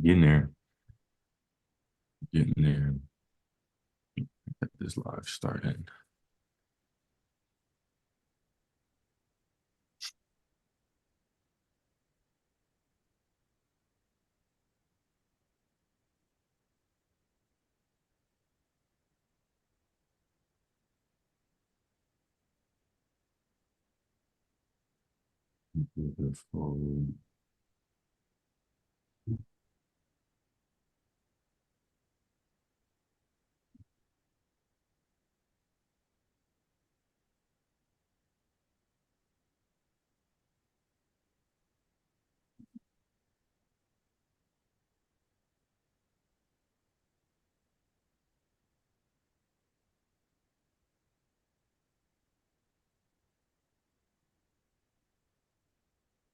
Getting there, getting there. Get this live started. Beautiful.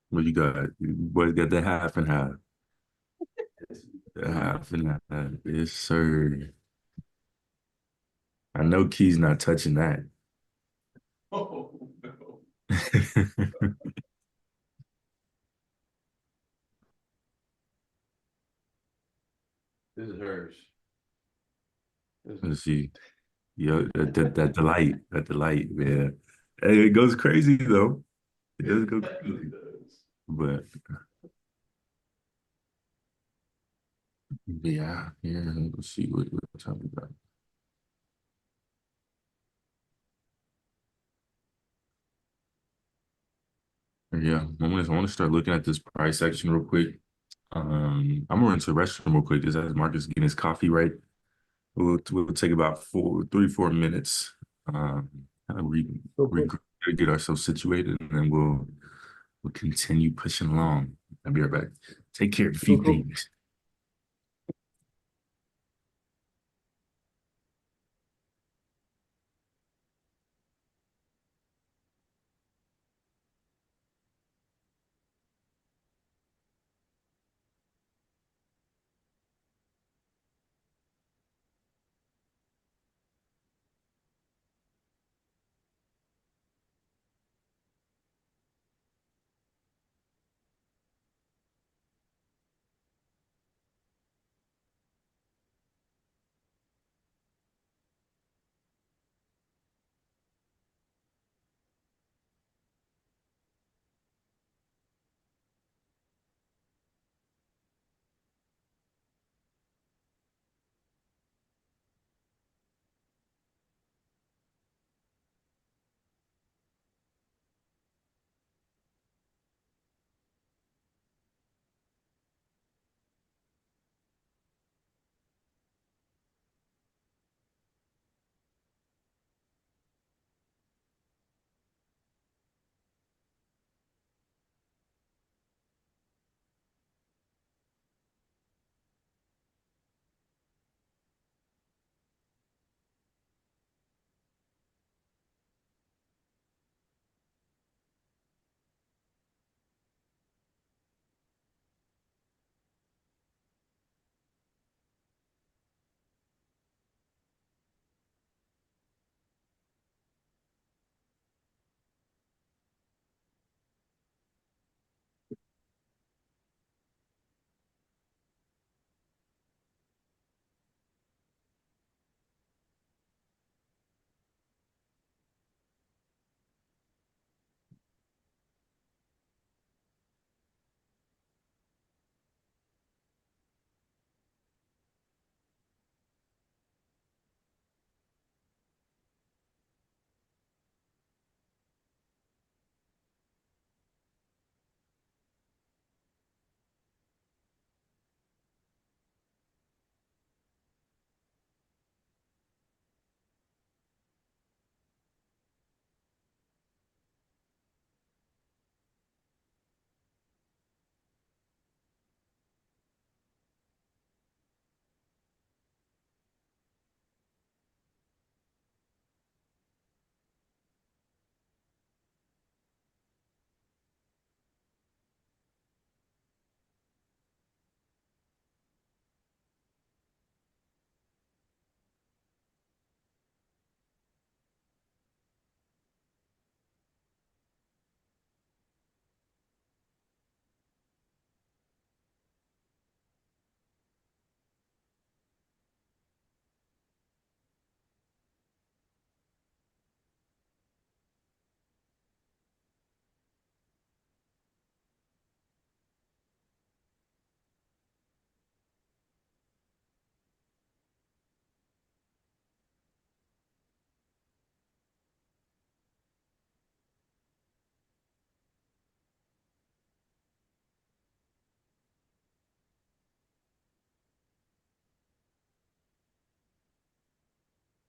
What you got? Boys got the half and half. The half and half. Yes, sir. I know Key's not touching that. Oh no. This is hers. Let's see. Yo, that delight, that delight, man. Hey, it goes crazy though. It does It go definitely crazy. does. But yeah, let's see what time we got. Yeah, I want to start looking at this price section real quick. I'm gonna run to the restroom real quick. Just as Marcus getting his coffee right. We'll take about 3, 4 minutes. Kind of Real quick. re get ourselves situated, and then we'll continue pushing along. I'll be right back. Take care of a Cool, few cool. things.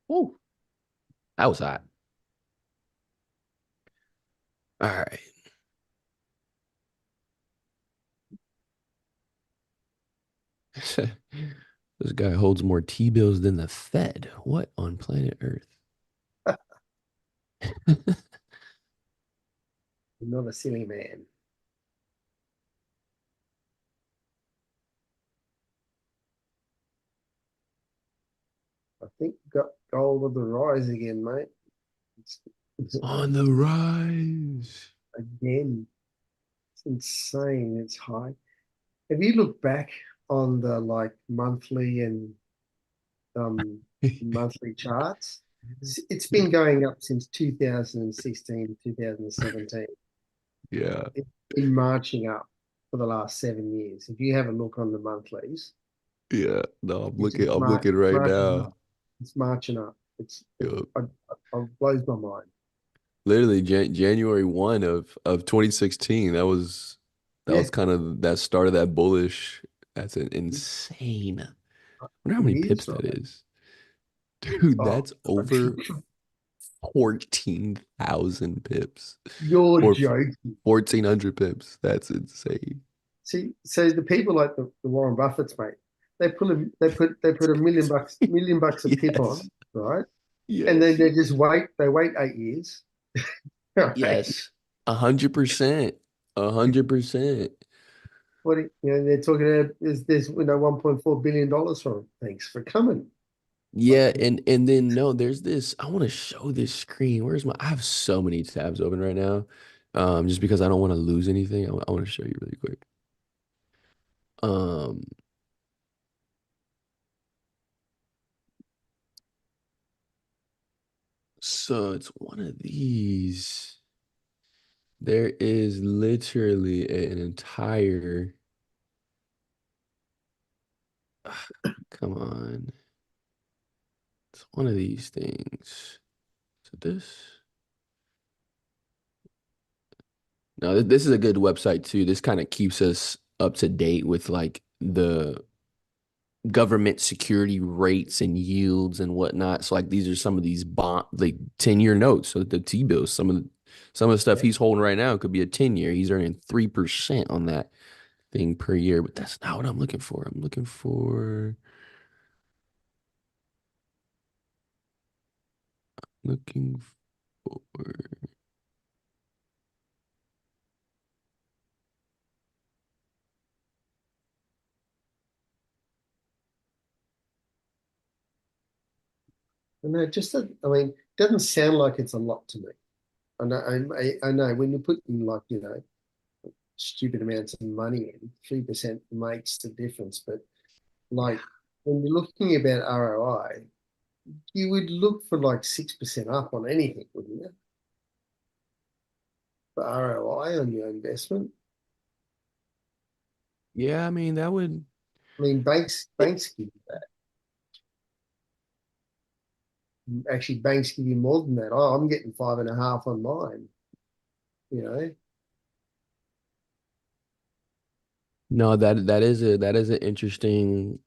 Woo, that was hot. All right. This guy holds more T-bills than the Fed. What on planet Earth? Not a silly man. I think got gold on the rise again, mate. On the rise. Again, it's insane. It's high. Have you looked back on the like monthly and um monthly charts? It's been going up since 2016, 2017. Yeah. It's been marching up for the last 7 years. If you have a look on the monthlies, Yeah. No, I'm it's looking, just I'm looking right marching now. up. It's marching up. Yup. It blows my mind. Literally January 1 of 2016. That was Yeah, kind of that start of that bullish. That's an insane. I wonder how it many is pips that right. is. Dude, Oh, that's over 14,000 pips you're or joking. 1,400 pips. That's insane. See, so the people like the Warren Buffetts, mate, they put a million bucks a pip Yes. on, right? And then Yes. they wait 8 years, right? Yes. 100%. 100%. They're talking about there's $1.4 billion from 'em. Thanks for coming. Like, Yeah, and then no, there's this. I want to show this screen. Where's my? I have so many tabs open right now, just because I don't want to lose anything. I want to show you really quick. Um, so it's one of these. There is literally an entire. Come on, it's one of these things. So this. No, this is a good website too. This kind of keeps us up to date with like the government security rates and yields and whatnot. So like these are some of these bond like 10-year notes. So the T-bills, some of the stuff yeah, he's holding right now could be a 10-year. He's earning 3% on that thing per year, but that's not what I'm looking for. I'm looking for and I mean, it doesn't sound like it's a lot to me. I know when you put in like stupid amounts of money in, 3% makes the difference. But like when you're looking about ROI, you would look for like 6% up on anything, wouldn't you? For ROI on your investment. yeah, I mean that would I mean, banks it, banks give you that. Actually, banks give you more than that. Oh, I'm getting 5.5 on mine. You know, no, that is an interesting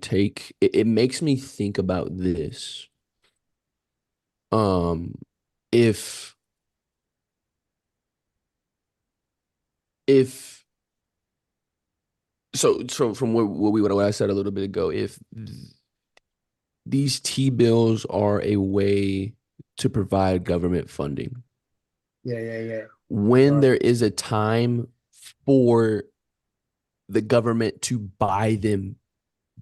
take. It makes me think about this. Um, if if so from what I said a little bit ago, if these T-bills are a way to provide government funding, yeah, yeah, yeah. when Right. there is a time for the government to buy them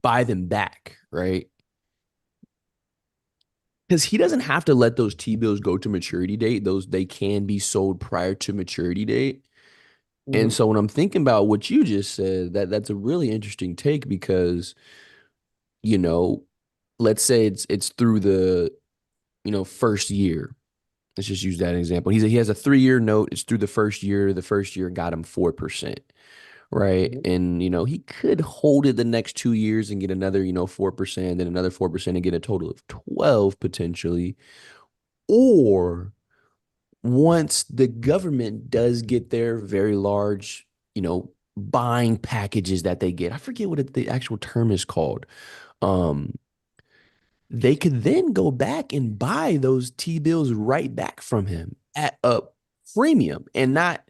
back, right? Because he doesn't have to let those T-bills go to maturity date. Those they can be sold prior to maturity date. And Mhm. so when I'm thinking about what you just said, that's a really interesting take because, you know, let's say it's through the, first year. Let's just use that example. He has a 3-year note. It's through the first year. The first year got him 4%, right? Mhm. And he could hold it the next 2 years and get another, 4%, then another 4% and get a total of 12 potentially. Or once the government does get their very large, buying packages that they get, I forget what the actual term is called. Um, they could then go back and buy those T-bills right back from him at a premium and not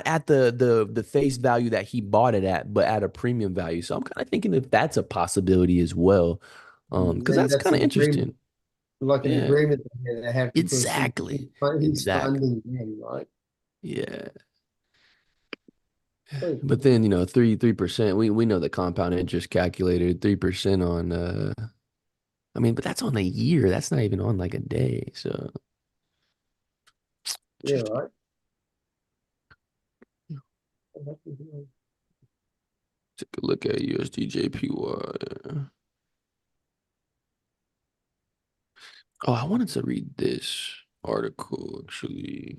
at the face value that he bought it at, but at a premium value. So I'm kind of thinking if that's a possibility as well. Because Maybe that's that's kind of an agreement, interesting. like an Yeah, agreement they have because exactly. he's Exactly. funding them, right? Yeah. So, But then, 3%, we know the compound interest calculator, 3% on I mean, but that's on a year. That's not even on like a day. So yeah, interesting. right. Take a look at USDJPY. Oh, I wanted to read this article actually.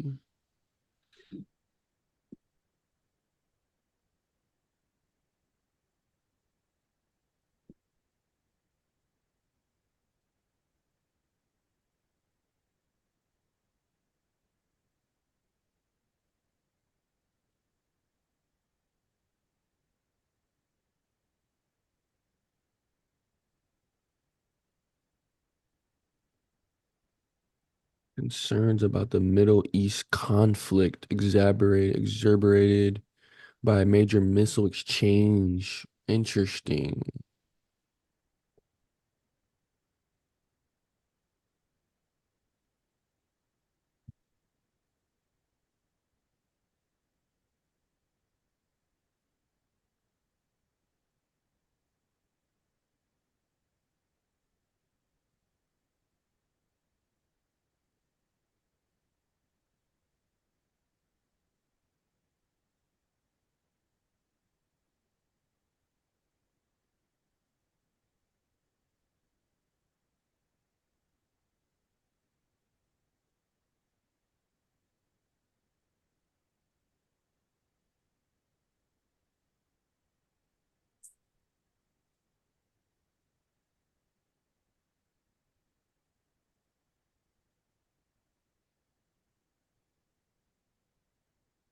Concerns about the Middle East conflict exacerbated by a major missile exchange. Interesting.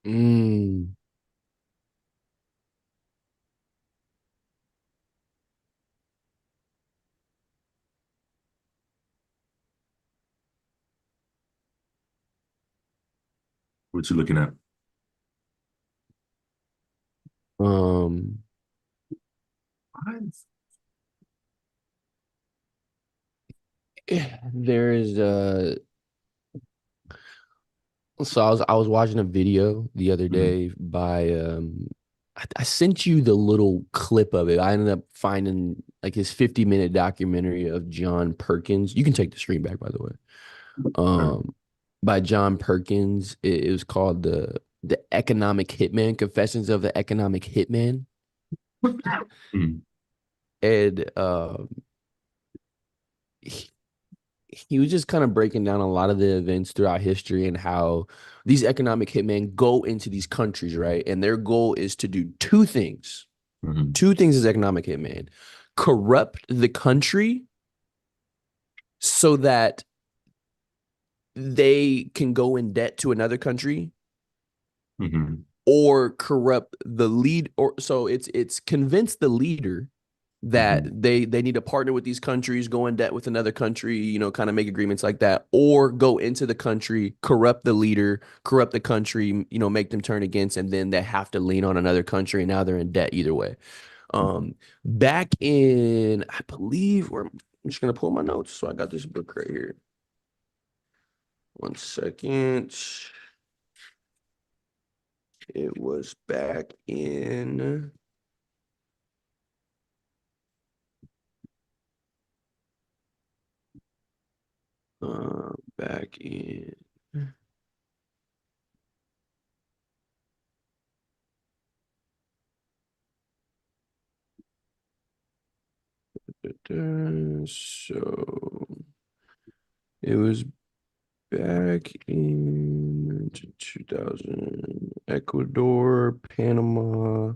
Mm. What you looking at? Um, there is so I was watching a video the other Mhm. day by I sent you the little clip of it. I ended up finding like his 50-minute documentary of John Perkins. You can take the screen back, by the way. All By John Perkins. It was called the Economic Hitman, Confessions of the Economic Hitman. right. Mhm. And he, he was just kind of breaking down a lot of the events throughout history and how these economic hitmen go into these countries, right? And their goal is to do two things. Mhm. Two things as economic hitman: corrupt the country so that they can go in debt to another country, Mhm. or corrupt the lead, or so it's convince the leader that Mhm. they need to partner with these countries, go in debt with another country, kind of make agreements like that, or go into the country, corrupt the leader, corrupt the country, make them turn against, and then they have to lean on another country, and now they're in debt either way. Back in, I believe, I'm just gonna pull my notes. So I got this book right here. One second. It was back in back in so it was back in 2000, Ecuador, Panama,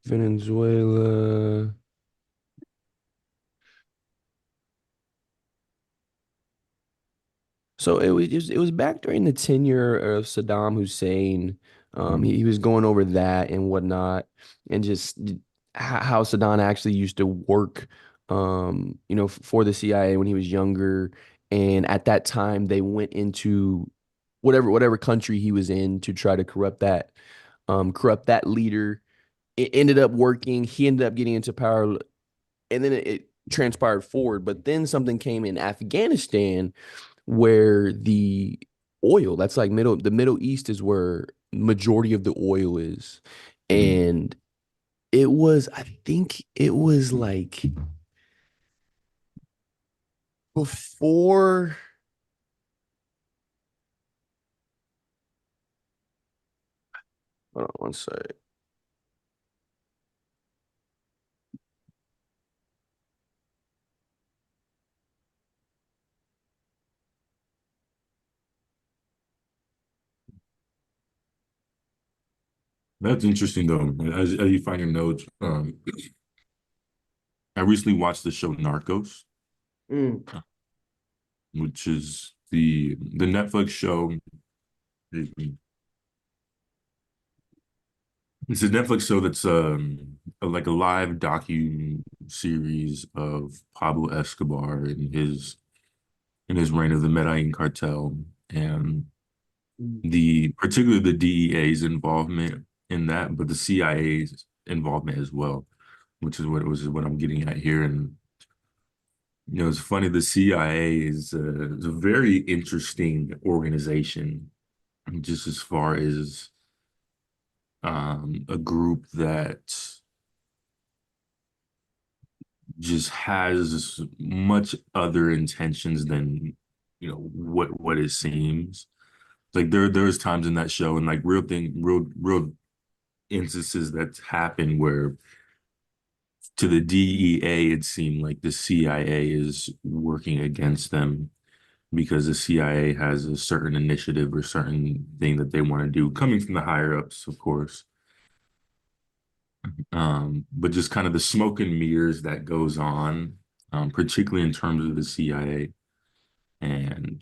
Venezuela. So it was back during the tenure of Saddam Hussein. He was going over that and whatnot, and just how Saddam actually used to work for the CIA when he was younger. And at that time, they went into whatever country he was in to try to corrupt that leader. It ended up working. He ended up getting into power, and then it transpired forward. But then something came in Afghanistan where the oil, that's like the Middle East is where majority of the oil is. And I think it was like before, hold on one second. That's interesting though. As you find your notes, I recently watched the show Narcos, which is the Netflix show. It's a Netflix show that's like a live docu series of Pablo Escobar and his reign of the Medellin cartel, and particularly the DEA's involvement in that, but the CIA's involvement as well, which is what I'm getting at here. And it's funny, the CIA is a very interesting organization, just as far as a group that just has much other intentions than what it seems. Like there's times in that show and like real instances that happen where to the DEA it seemed like the CIA is working against them because the CIA has a certain initiative or certain thing that they want to do, coming from the higher ups, of course. But just kind of the smoke and mirrors that goes on, particularly in terms of the CIA, and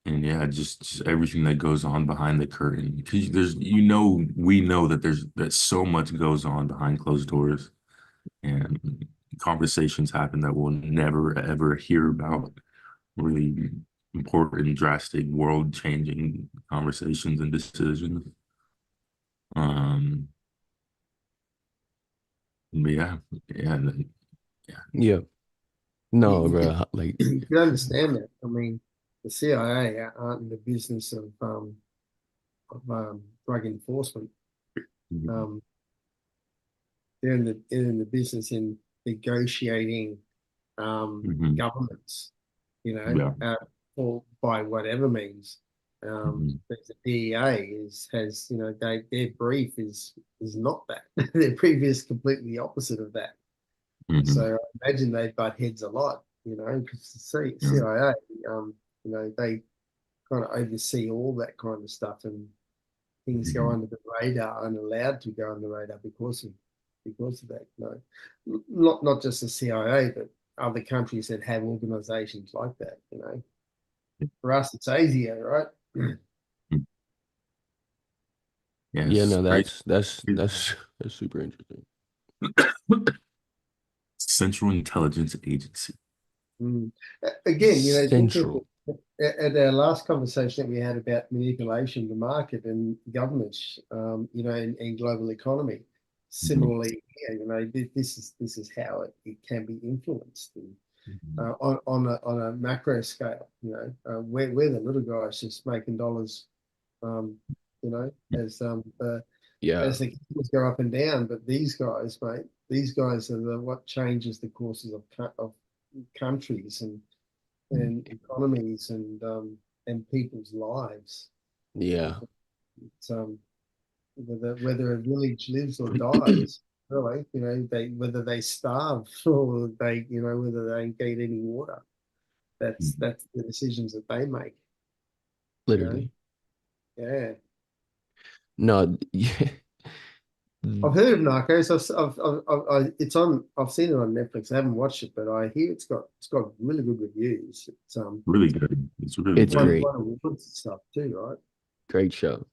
yeah, just everything that goes on behind the curtain. Because we know that so much goes on behind closed doors, and conversations happen that we'll never ever hear about. Really important, drastic, world-changing conversations and decisions. Um, but yeah. Yeah. No, You bro. Like, can understand that. I mean, the CIA aren't in the business of drug enforcement. Um, they're in the business in negotiating Mhm. governments, Yeah. or by whatever means. Mhm. But the DEA has their brief is not that. Their brief is completely opposite of that. Mhm. So I imagine they butt heads a lot, because the Yeah. CIA, they kind of oversee all that kind of stuff, and things go Mhm. under the radar and allowed to go under the radar because of that. Not just the CIA, but other countries that have organizations like that. For us, it's easier, right? Yeah, yeah, it's no, great. that's super interesting. Central Intelligence Agency. Mm. Again, it's interesting. Central. At our last conversation that we had about manipulation of the market and governments, and global economy. Mhm. Similarly, this is how it can be influenced. And, Mhm. on a macro scale, we're the little guys just making dollars, Yeah. as the kids go up and down. But these guys, mate, these guys are what changes the courses of countries and economies and people's lives. Yeah. It's, whether a village lives or dies, really, they whether they starve or whether they get any water. Mhm. That's the decisions that they make. You know, Literally. yeah. No, yeah. I've heard of Narcos. It's on. I've seen it on Netflix. I haven't watched it, but I hear it's got really good reviews. It's Really good. It's really It's good. great. won awards and stuff too, right? Great show.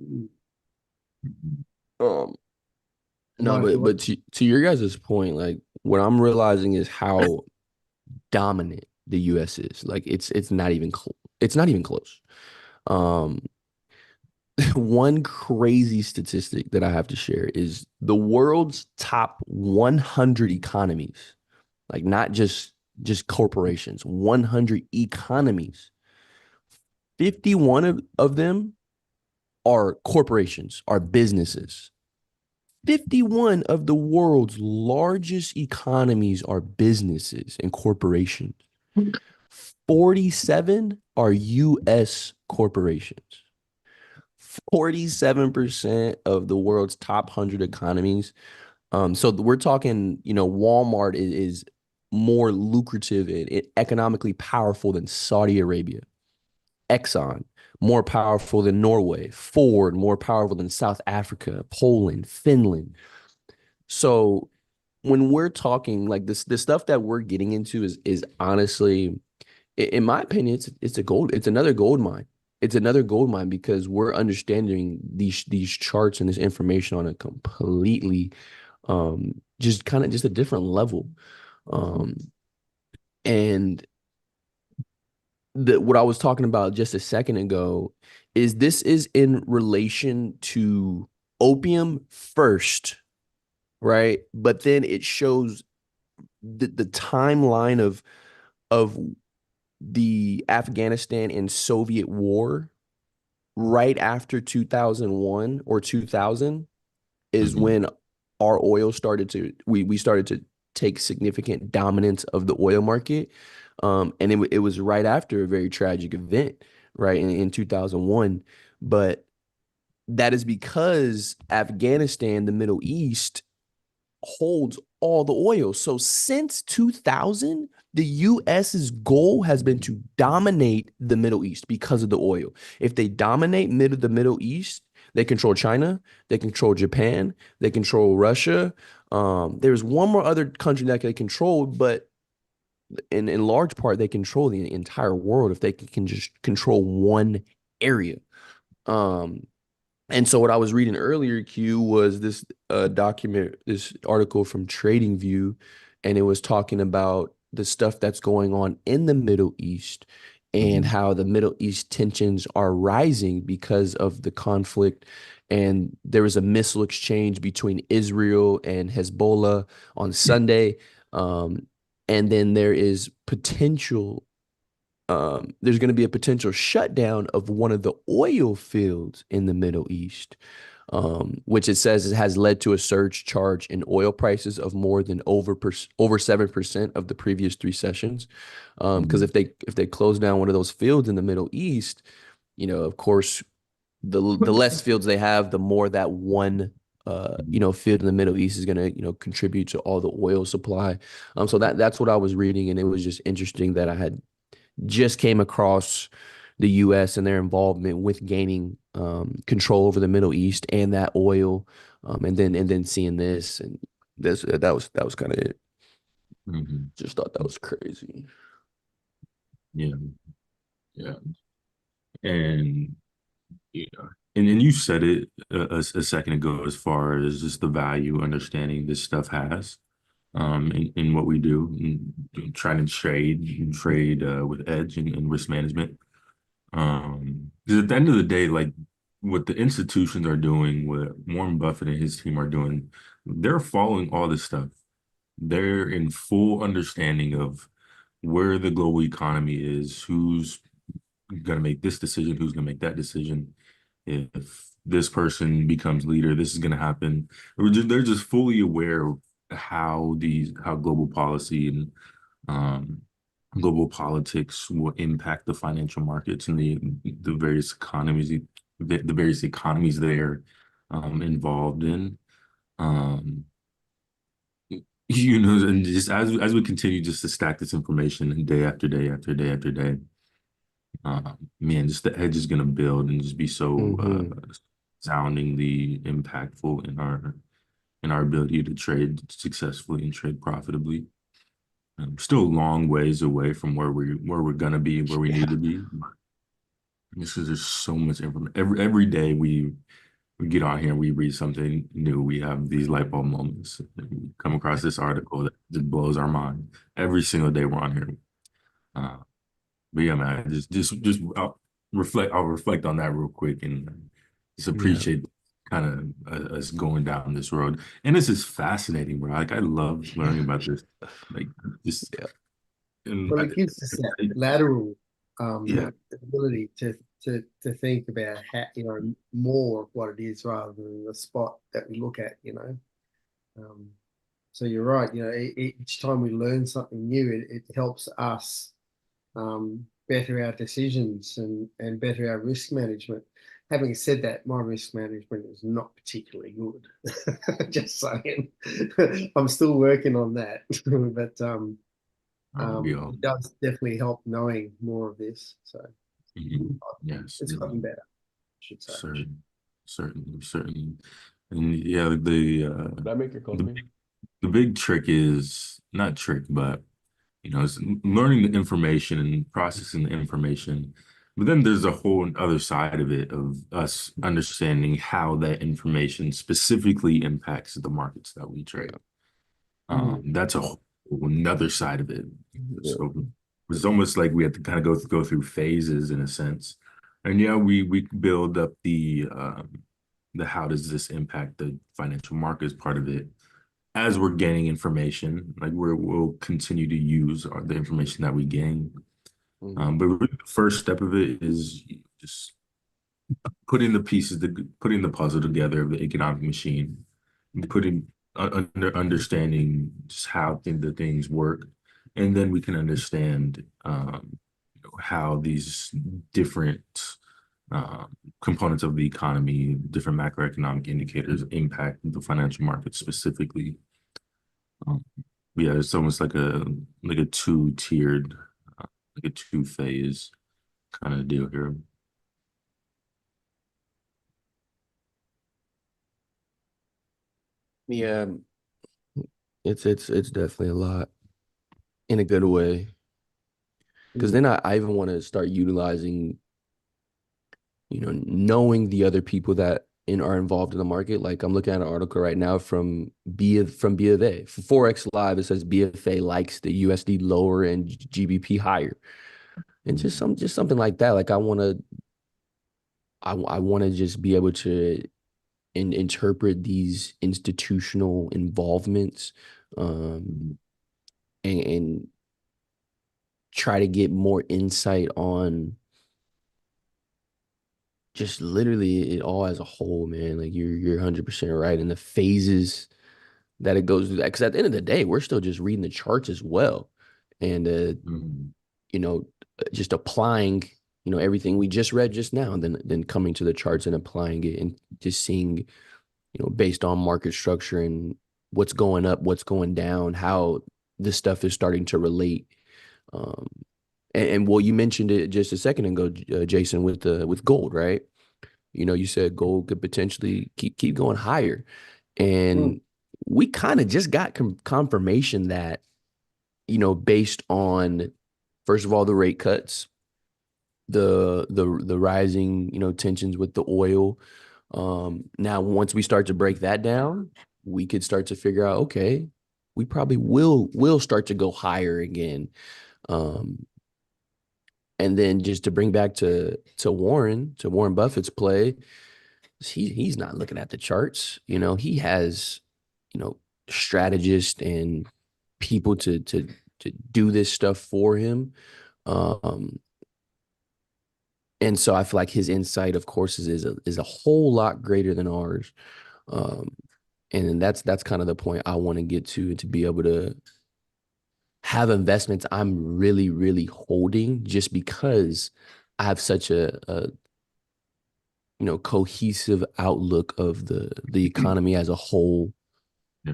Mm. Mhm. Um, No, Why? but to your guys' point, like what I'm realizing is how dominant the US is. Like it's not even close. It's not even close. Um, one crazy statistic that I have to share is the world's top 100 economies, like not just corporations, 100 economies. 51 of them are corporations, are businesses. 51 of the world's largest economies are businesses and corporations. 47 are US corporations. 47% of the world's top 100 economies. So we're talking, Walmart is more lucrative and economically powerful than Saudi Arabia. Exxon, more powerful than Norway. Ford, more powerful than South Africa, Poland, Finland. So when we're talking like this, the stuff that we're getting into is honestly, in my opinion, it's another gold mine. It's another gold mine because we're understanding these charts and this information on a completely just kind of just a different level. And what I was talking about just a second ago is this is in relation to opium first, right? But then it shows the timeline of the Afghanistan and Soviet war right after 2001 or 2000 is Mhm. when our oil started to we started to take significant dominance of the oil market. And it was right after a very tragic event, right, in 2001. But that is because Afghanistan, the Middle East, holds all the oil. So since 2000, the US's goal has been to dominate the Middle East because of the oil. If they dominate the Middle East, they control China, they control Japan, they control Russia. There's one more other country that they control, but in large part, they control the entire world if they can just control one area. Um, and so what I was reading earlier, Q, was this this article from TradingView, and it was talking about the stuff that's going on in the Middle East and Mhm. how the Middle East tensions are rising because of the conflict. And there was a missile exchange between Israel and Hezbollah on Sunday. Um, and then there's going to be a potential shutdown of one of the oil fields in the Middle East, which it says it has led to a surge charge in oil prices of more than over 7% of the previous 3 sessions. Because Mhm. if they close down one of those fields in the Middle East, of course, the less fields they have, the more that one field in the Middle East is going to contribute to all the oil supply. So that's what I was reading, and it was just interesting that I had just came across the U.S. and their involvement with gaining control over the Middle East and that oil, and then seeing this and this that was kind of it. Mhm. Just thought that was crazy. Yeah, yeah, and and you said it a second ago as far as just the value understanding this stuff has in what we do, and trying to trade with edge and risk management. 'Cause at the end of the day, like what the institutions are doing, what Warren Buffett and his team are doing, they're following all this stuff. They're in full understanding of where the global economy is, who's going to make this decision, who's going to make that decision. If this person becomes leader, this is going to happen. They're just fully aware of how global policy and um, global politics will impact the financial markets and the various economies, the various economies they're involved in. Um, and just as we continue just to stack this information day after day after day after day, man, just the edge is going to build and just be so Hmm. soundingly impactful in our ability to trade successfully and trade profitably. Still a long ways away from where we're gonna be, where we Yeah. need to be. But just because there's so much information every day, we get on here and we read something new. We have these light bulb moments. And we come across this article that just blows our mind every single day we're on here. Uh, but yeah, man, just I'll reflect on that real quick and just Yeah. appreciate kind of us going down this road. And this is fascinating, bro. Like I love learning about this. Like just Yeah. and Well, it gives us that I- lateral yeah. ability to think about how, more of what it is rather than the spot that we look at. Um, so you're right, each time we learn something new, it helps us better our decisions and better our risk management. Having said that, my risk management is not particularly good. Just saying, I'm still working on that, but We all, it does definitely help knowing more of this. So mhm. Yes, it's gotten better, I should say. certainly. And yeah, Did I make your the coffee? the big trick is not trick, but it's learning the information and processing the information. But then there's a whole other side of it of us understanding how that information specifically impacts the markets that we trade. That's a whole another side of it. Yeah. So it's almost like we have to kind of go through phases in a sense. And yeah, we build up the how does this impact the financial markets part of it as we're gaining information. Like we'll continue to use the information that we gain. Mhm. But really the first step of it is just putting the puzzle together of the economic machine, and putting understanding just how the things work, and then we can understand how these different components of the economy, different macroeconomic indicators impact the financial market specifically. Um, yeah, it's almost like a two-tiered, like a two-phase kind of deal here. Yeah, it's definitely a lot in a good way. Because then I even want to start utilizing, knowing the other people that are involved in the market. Like I'm looking at an article right now from B of A. For Forex Live, it says BFA likes the USD lower and GBP higher. And just something like that. Like I want to just be able to interpret these institutional involvements, and try to get more insight on just literally it all as a whole, man. Like you're 100% right in the phases that it goes through. That because at the end of the day, we're still just reading the charts as well, and Mhm. you know, just applying everything we just read just now, and then coming to the charts and applying it, and just seeing based on market structure and what's going up, what's going down, how this stuff is starting to relate. Um, and well, you mentioned it just a second ago, Jason, with gold, right? You said gold could potentially keep going higher, Mm. and we kind of just got confirmation that based on first of all the rate cuts, the rising tensions with the oil. Now once we start to break that down, we could start to figure out, okay, we probably will start to go higher again. Um, and then just to bring back to Warren Buffett's play, he's not looking at the charts. He has, you know, strategists and people to do this stuff for him. Um, and so I feel like his insight, of course, is a whole lot greater than ours. Um, and that's kind of the point I want to get to be able to have investments I'm really, really holding just because I have such a cohesive outlook of the economy as a whole. Yeah.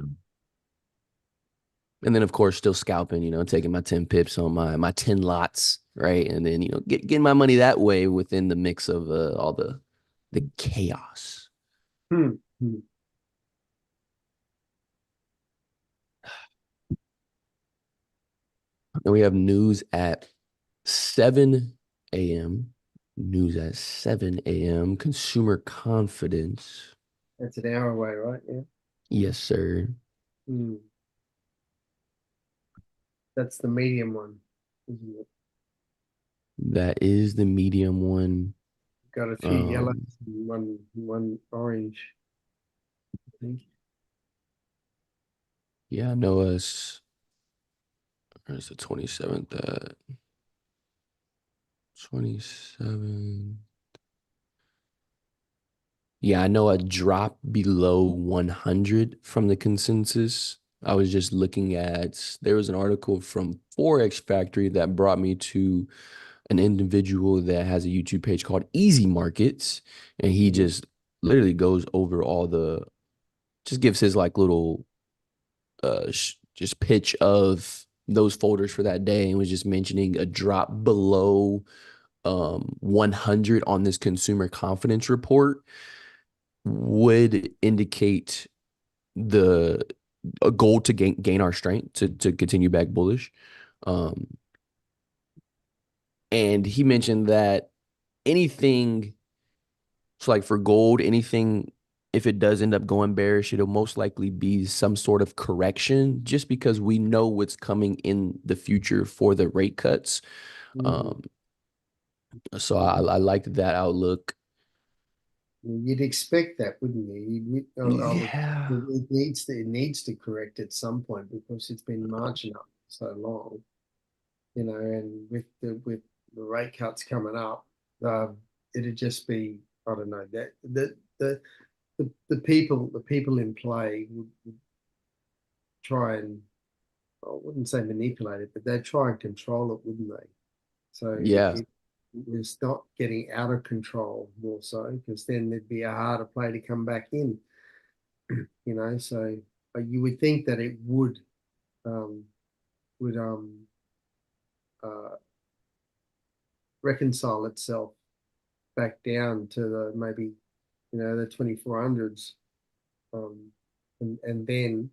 And then of course still scalping, taking my 10 pips on my 10 lots, right? And then, getting my money that way within the mix of all the chaos. Hmm. Hmm. And we have news at 7 a.m. News at 7 a.m. Consumer confidence. That's an hour away, right? Yeah. Yes, sir. Hmm. That's the medium one, isn't it? That is the medium one. Got a few yellows Um, and one orange, I think. yeah, I know us. Where's the 27th at? 27. Yeah, I know a drop below 100 from the consensus. I was just looking at, there was an article from Forex Factory that brought me to an individual that has a YouTube page called Easy Markets. And he Mhm. just literally goes over all just gives his like little, just pitch of those folders for that day and was just mentioning a drop below 100 on this consumer confidence report would indicate the a goal to gain our strength to continue back bullish. Um, and he mentioned that anything, so like for gold, anything if it does end up going bearish, it'll most likely be some sort of correction just because we know what's coming in the future for the rate cuts. Mhm. Um, so I liked that outlook. You'd expect that, wouldn't you? Yeah. It needs to correct at some point because it's been marching up so long, and with the rate cuts coming up, it'd just be, I don't know, that the people in play would try and, I wouldn't say manipulate it, but they'd try and control it, wouldn't they? So Yeah. it was not getting out of control more so, because then there'd be a harder play to come back in, So you would think that it um, would uh, reconcile itself back down to the maybe the 2400s, and then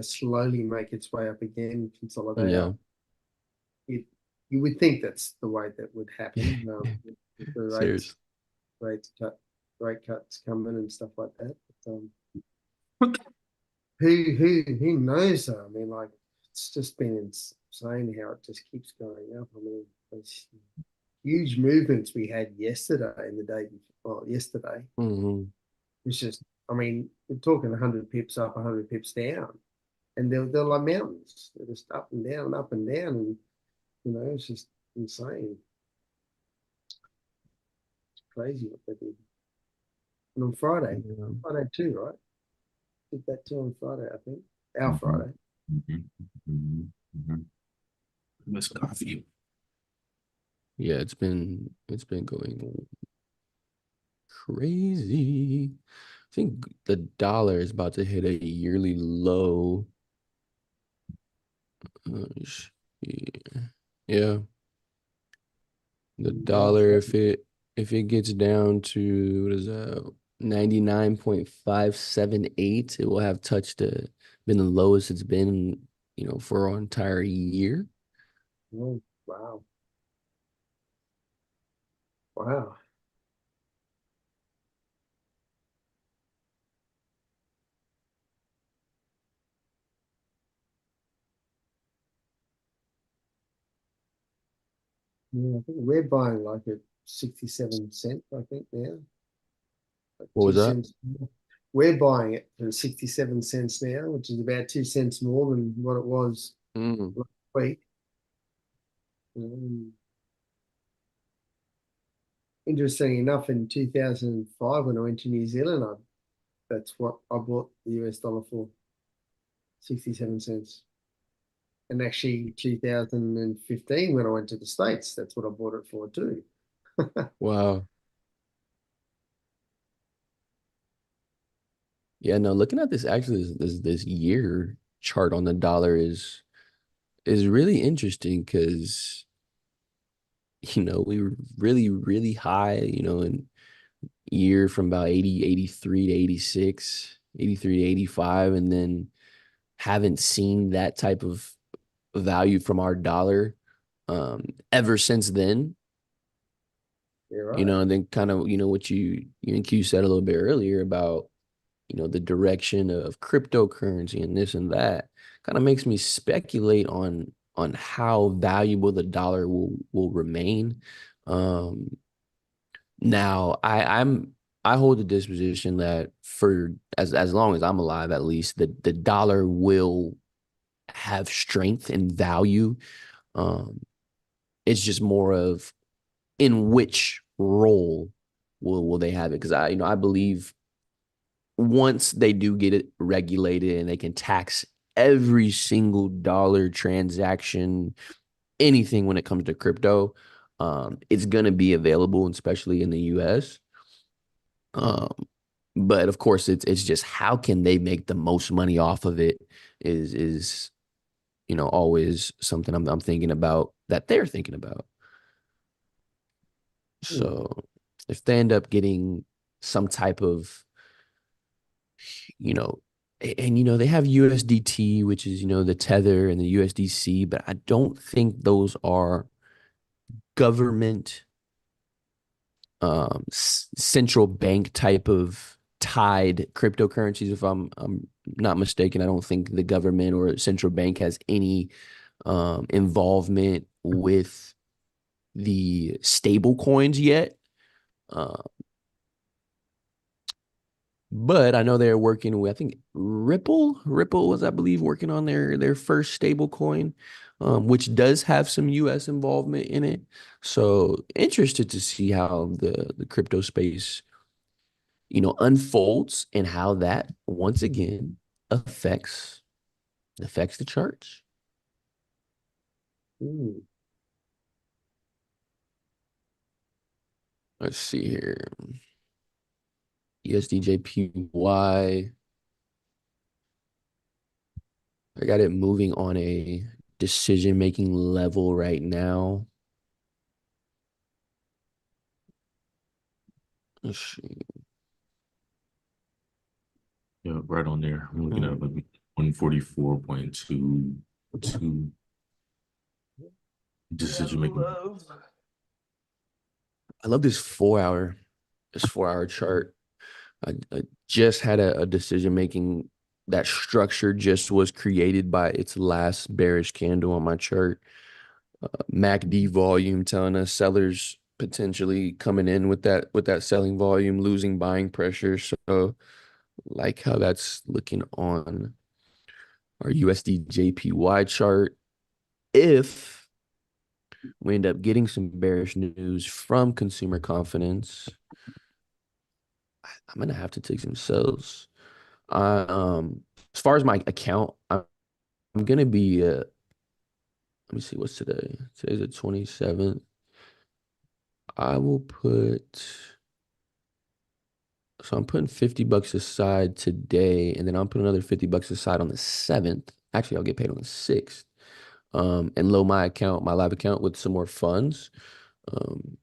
slowly make its way up again, consolidate Yeah. up. It You would think that's the way that would happen, with the Serious. rates cut rate cuts coming and stuff like that. But, who knows though? I mean, like, it's just been insane how it just keeps going up. I mean, those huge movements we had yesterday and the day before. Well, yesterday Hmm. it's just, I mean, we're talking 100 pips up, 100 pips down, and they're like mountains. They're just up and down and up and down, and it's just insane. It's crazy what they did. And on Yeah. Friday too, right? Did that too on Friday, I think. Our Mhm, Friday. mhm, mhm, mhm. Miss coffee. Yeah, it's been going crazy. I think the dollar is about to hit a yearly low. Sh- Yeah, the Wow. dollar if it gets down to what is that 99.578, it will have touched been the lowest it's been, for an entire year. Oh, wow. Wow. Yeah, I think we're buying like at 67 cents, I think now. Like What was two that? cents more. We're buying it for 67 cents now, which is about 2 cents more than what it was Mm. last week. Um, Interesting enough, in 2005 when I went to New Zealand, that's what I bought the US dollar for, 67 cents. And actually, 2015 when I went to the States, that's what I bought it for too. Wow. Yeah, no, looking at this actually this year chart on the dollar is really interesting because we were really, really high, in year from about 83 to 86, 83 to 85, and then haven't seen that type of value from our dollar ever since then. Yeah, right. And then kind of, what you and Q said a little bit earlier about the direction of cryptocurrency and this and that, kind of makes me speculate on how valuable the dollar will remain. Um, Now, I hold the disposition that for as long as I'm alive, at least, the dollar will have strength and value. Um, it's just more of in which role will they have it? Because I believe once they do get it regulated and they can tax every single dollar transaction, anything when it comes to crypto, it's gonna be available, especially in the US. Um, but of course, it's just how can they make the most money off of it is always something I'm thinking about that they're thinking about. Hmm. So if they end up getting some type of, you know, and they have USDT, which is the Tether, and the USDC, but I don't think those are government central bank type of tied cryptocurrencies. If I'm not mistaken, I don't think the government or central bank has any involvement with the stable coins yet. Uh, but I know they're working with, I think Ripple. Ripple was, I believe, working on their first stable coin, which does have some US involvement in it. So interested to see how the crypto space unfolds and how that once again affects the charts. Hmm. Let's see here. USDJPY. I got it moving on a decision-making level right now. Let's see. Yeah, right on there. I'm looking at Hmm. like 144.22 decision making. I love this 4 hour chart. I just had a decision making. That structure just was created by its last bearish candle on my chart. MACD volume telling us sellers potentially coming in with that selling volume, losing buying pressure. So like how that's looking on our USD JPY chart. If we end up getting some bearish news from consumer confidence, I'm gonna have to take some sells. As far as my account, I'm gonna be let me see what's today. Today's the 27th. I will put So I'm putting $50 aside today, and then I'm putting another $50 aside on the 7th. Actually, I'll get paid on the 6th. And load my account, my live account, with some more funds. Um,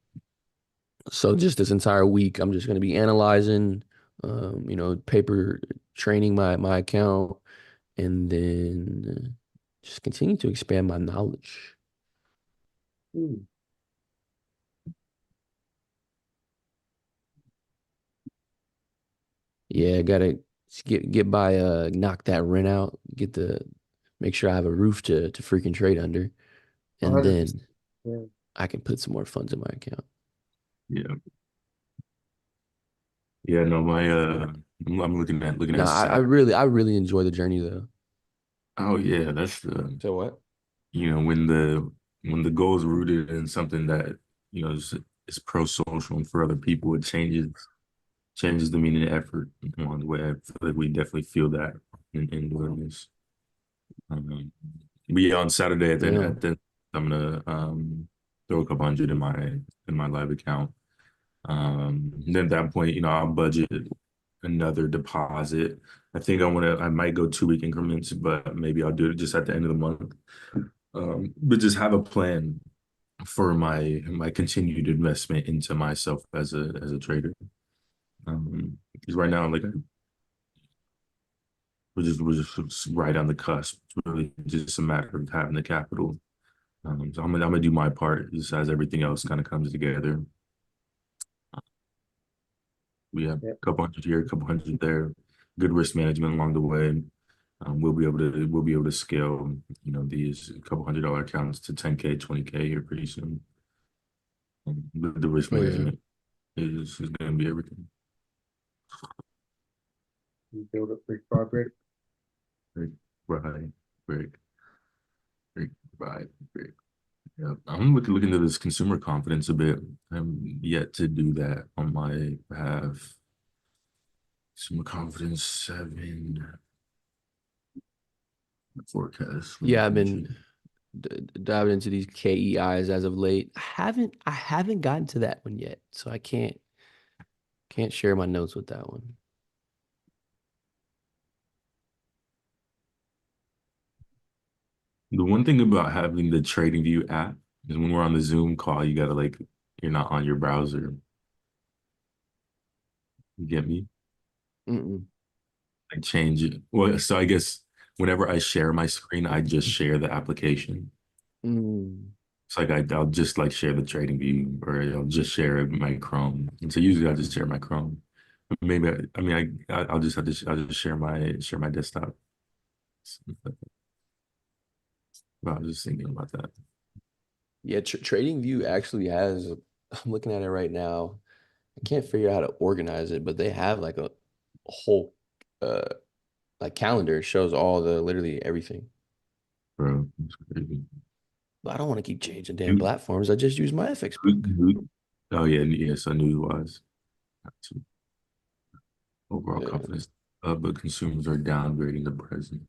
so just this entire week, I'm just going to be analyzing, paper training my account, and then just continue to expand my knowledge. Hmm. Yeah, I gotta get by knock that rent out, make sure I have a roof to freaking trade under, and 100%. then Yeah. I can put some more funds in my account. Yeah. Yeah, no, I'm looking at No, Sat. I really enjoy the journey though. Oh yeah, that's the So what? when the goal is rooted in something that is pro-social and for other people, it changes the meaning of effort along the way. I feel like we definitely feel that in doing this. Um, but yeah, on Saturday Yeah. I'm gonna throw a couple hundred in my live account. Then at that point, I'll budget another deposit. I might go 2 week increments, but maybe I'll do it just at the end of the month. But just have a plan for my continued investment into myself as a trader. Because right now, like we're just right on the cusp. It's really just a matter of having the capital. So I'm gonna do my part just as everything else kind of comes together. We have Yeah. a couple hundred here, a couple hundred there. good risk management along the way. We'll be able to scale, these couple $100 accounts to 10K, 20K here pretty soon. The risk Oh yeah. management is going to be everything. You build it brick by brick. Right, right, right, right, right, right. Yeah, I'm looking into this consumer confidence a bit. I'm yet to do that on my behalf. Consumer confidence 7 forecast. Let me Yeah, I've finish it. been diving into these KEIs as of late. I haven't gotten to that one yet, so I can't share my notes with that one. The one thing about having the Trading View app is when we're on the Zoom call, you gotta like you're not on your browser. You get me? Mm-mm. Like change it. Well, so I guess whenever I share my screen, I just share the application. Mm. It's like I'll just like share the Trading View, or I'll just share my Chrome. And so usually I'll just share my Chrome. Maybe I mean I'll just have to I'll just share my desktop. But I was just thinking about that. Yeah, Trading View actually has, I'm looking at it right now. I can't figure out how to organize it, but they have like a whole uh like calendar. It shows all the literally everything. Bro, it's crazy. But I don't want to keep changing damn New, platforms. I just use my FX book. oh yeah, yeah. So news wise, overall Yeah. confidence, but consumers are downgrading the present.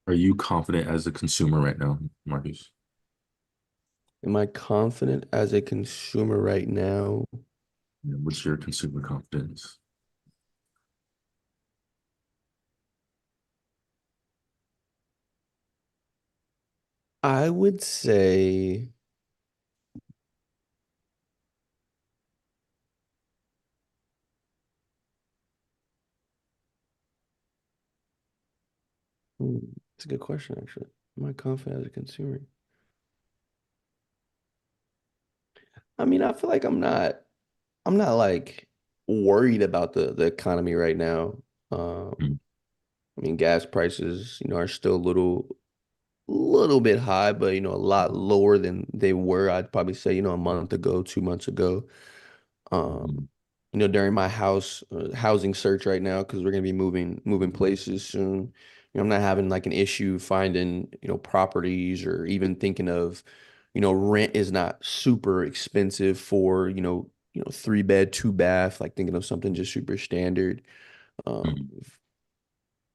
Are you confident as a consumer right now, Marcus? Am I confident as a consumer right now? Yeah, what's your consumer confidence? I would say it's a good question actually. Am I confident as a consumer? I mean, I feel like I'm not like worried about the economy right now. Mm, I mean, gas prices, are still little bit high, but a lot lower than they were. I'd probably say, a month ago, 2 months ago. mm, Um, during my housing search right now, because we're gonna be moving places soon. I'm not having like an issue finding, properties or even thinking of, rent is not super expensive for, 3 bed, 2 bath, like thinking of something just super standard. Um, mm.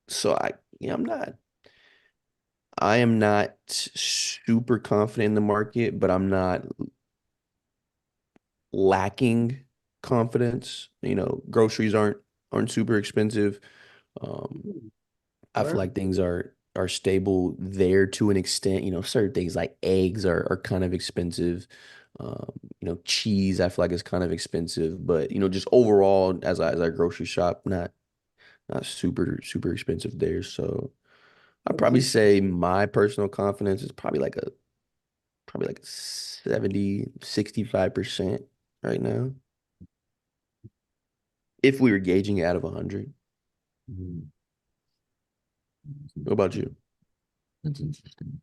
so I am not super confident in the market, but I'm not lacking confidence. Groceries aren't super expensive. Um, I feel Right. like things are stable there to an extent. Certain things like eggs are kind of expensive. Cheese I feel like is kind of expensive, but just overall as I grocery shop, not super expensive there. So I'd That's probably say interesting. my personal confidence is probably like 70, 65% right now. If we were gauging it out of 100. Mm. What about you? That's interesting.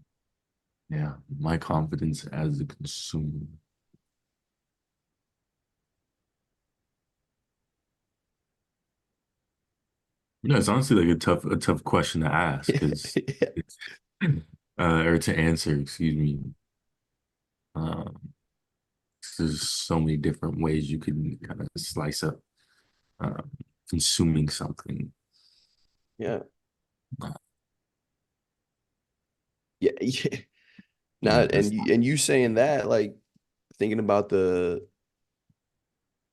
Yeah, my confidence as a consumer. It's honestly like a tough question to ask because Yeah. it's or to answer, excuse me. Um, there's so many different ways you can kind of slice up um, consuming something. Yeah. Uh, Yeah. Yeah. yeah, Not that's and you saying that, like thinking about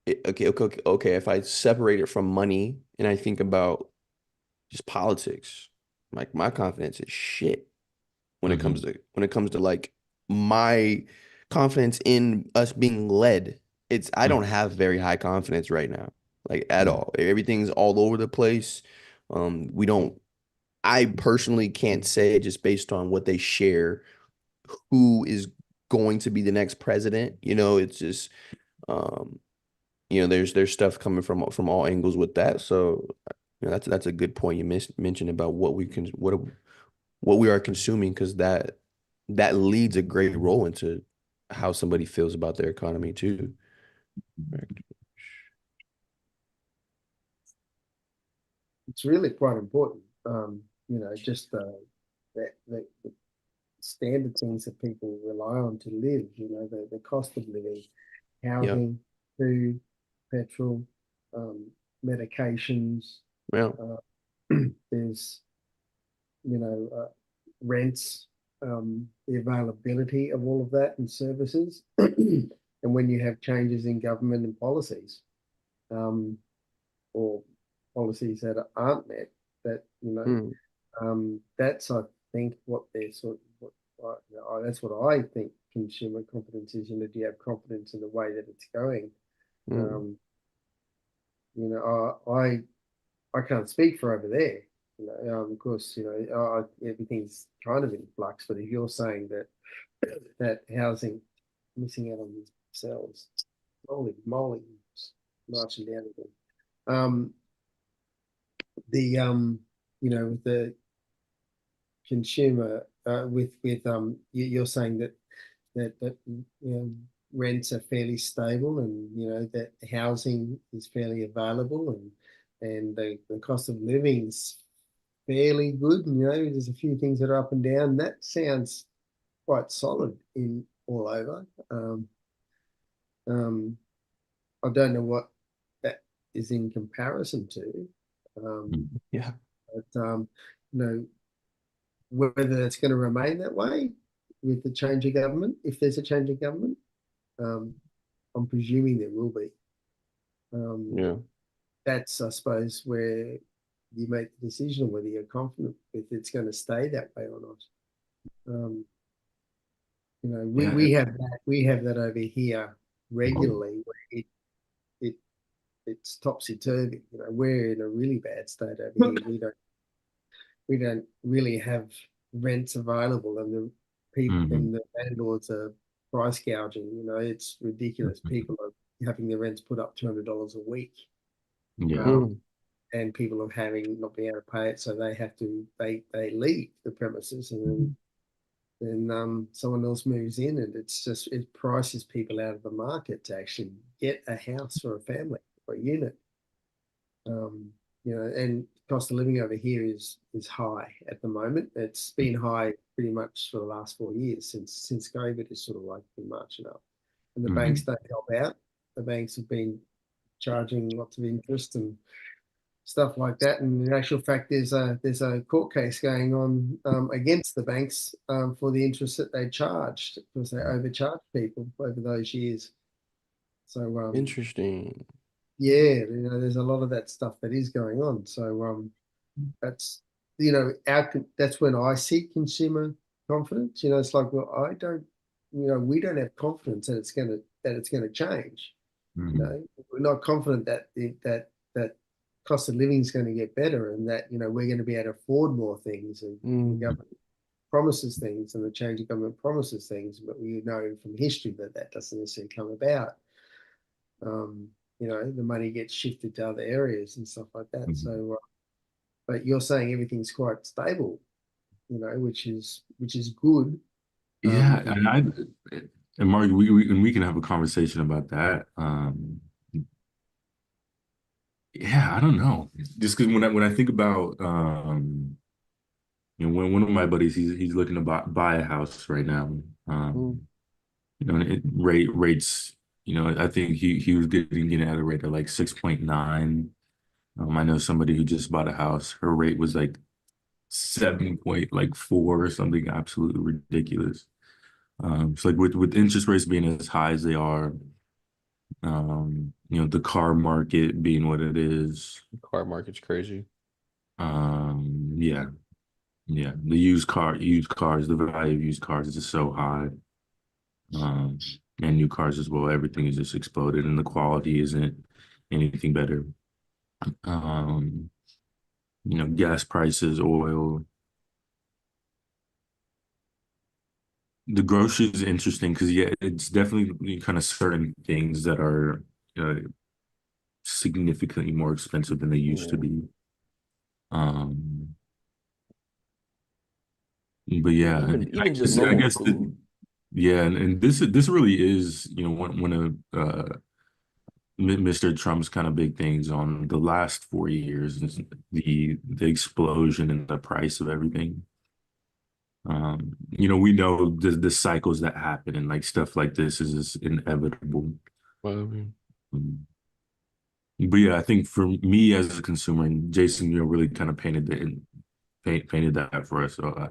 okay. If I separate it from money and I think about just politics, like my confidence is shit Hmm. when it comes to like my confidence in us being led. I don't have very high confidence right now, like at Hmm. all. Everything's all over the place. We don't. I personally can't say just based on what they share who is going to be the next president. It's just um, there's stuff coming from all angles with that. So that's a good point you mentioned about what we are consuming, because that leads a great role into how somebody feels about their economy too. Right. It's really quite important. Just the standard things that people rely on to live. The cost of living, Yeah. housing, food, petrol, um, medications. Yeah. Uh, there's rents, the availability of all of that and services, and when you have changes in government and policies, um, or policies that aren't met, that Mm, that's I think what they're sort of that's what I think consumer confidence is. Do you have confidence in the way that it's going? mm, Um, I can't speak for over there. Of course, everything's kind of in flux. But if you're saying that housing missing out on these cells, holy moly, marching down again. Um, with the consumer, you're saying that rents are fairly stable, and that housing is fairly available, and the cost of living's fairly good. And there's a few things that are up and down. That sounds quite solid in all over. Um, I don't know what that is in comparison to, um, yeah. but you know whether that's going to remain that way with the change of government. If there's a change of government, um, I'm presuming there will be. Um, Yeah. that's, I suppose, where you make the decision whether you're confident if it's going to stay that way or not. Um, Yeah. we have that over here regularly, where it it's topsy turvy. We're in a really bad state over here. We don't really have rents available, and the people Hmm. and the landlords are price gouging. It's ridiculous. People are having their rents put up $200 a week, Yeah. um, Mm, and people are having not being able to pay it, so they leave the premises, and then someone else moves in, and it prices people out of the market to actually get a house for a family or a unit. Um, and cost of living over here is high at the moment. It's been high pretty much for the last 4 years since COVID is sort of like been marching up, and the banks Hmm. don't help out. The banks have been charging lots of interest and stuff like that. And in actual fact, there's a court case going on against the banks for the interest that they charged because they overcharged people over those years. So interesting. yeah, there's a lot of that stuff that is going on. So that's that's when I see consumer confidence. It's like, well, I don't, we don't have confidence that it's gonna change. Hmm. We're not confident that cost of living is going to get better, and that we're going to be able to afford more things, and the Mm, government promises things, and the change of government promises things, but we know from history that doesn't necessarily come about. Um, the money gets shifted to other areas and stuff like that. Hmm. So, but you're saying everything's quite stable, which is good. Yeah, If and Mark, we can have a conversation about that. Yeah, I don't know. Just because when I think about when one of my buddies, he's looking to buy a house right now. mm, Rates, I think he was getting at a rate of like 6.9. I know somebody who just bought a house. Her rate was like 7.4 or something absolutely ridiculous. So like with interest rates being as high as they are, the car market being what it is. The car market's crazy. Yeah, yeah. The used cars, the value of used cars is just so high. Um, and new cars as well. Everything is just exploded, and the quality isn't anything better. Um, gas prices, oil. The groceries is interesting because yeah, it's definitely kind of certain things that are uh, significantly more expensive than they used to Yeah. be. Um, but yeah, Even just I normal guess food. yeah, and this really is one of Mr. Trump's kind of big things on the last 4 years is the explosion in the price of everything. We know the cycles that happen and like stuff like this is just inevitable. Well, Um, But yeah, I think for me as a consumer, and Jason, really kind of painted that for us. So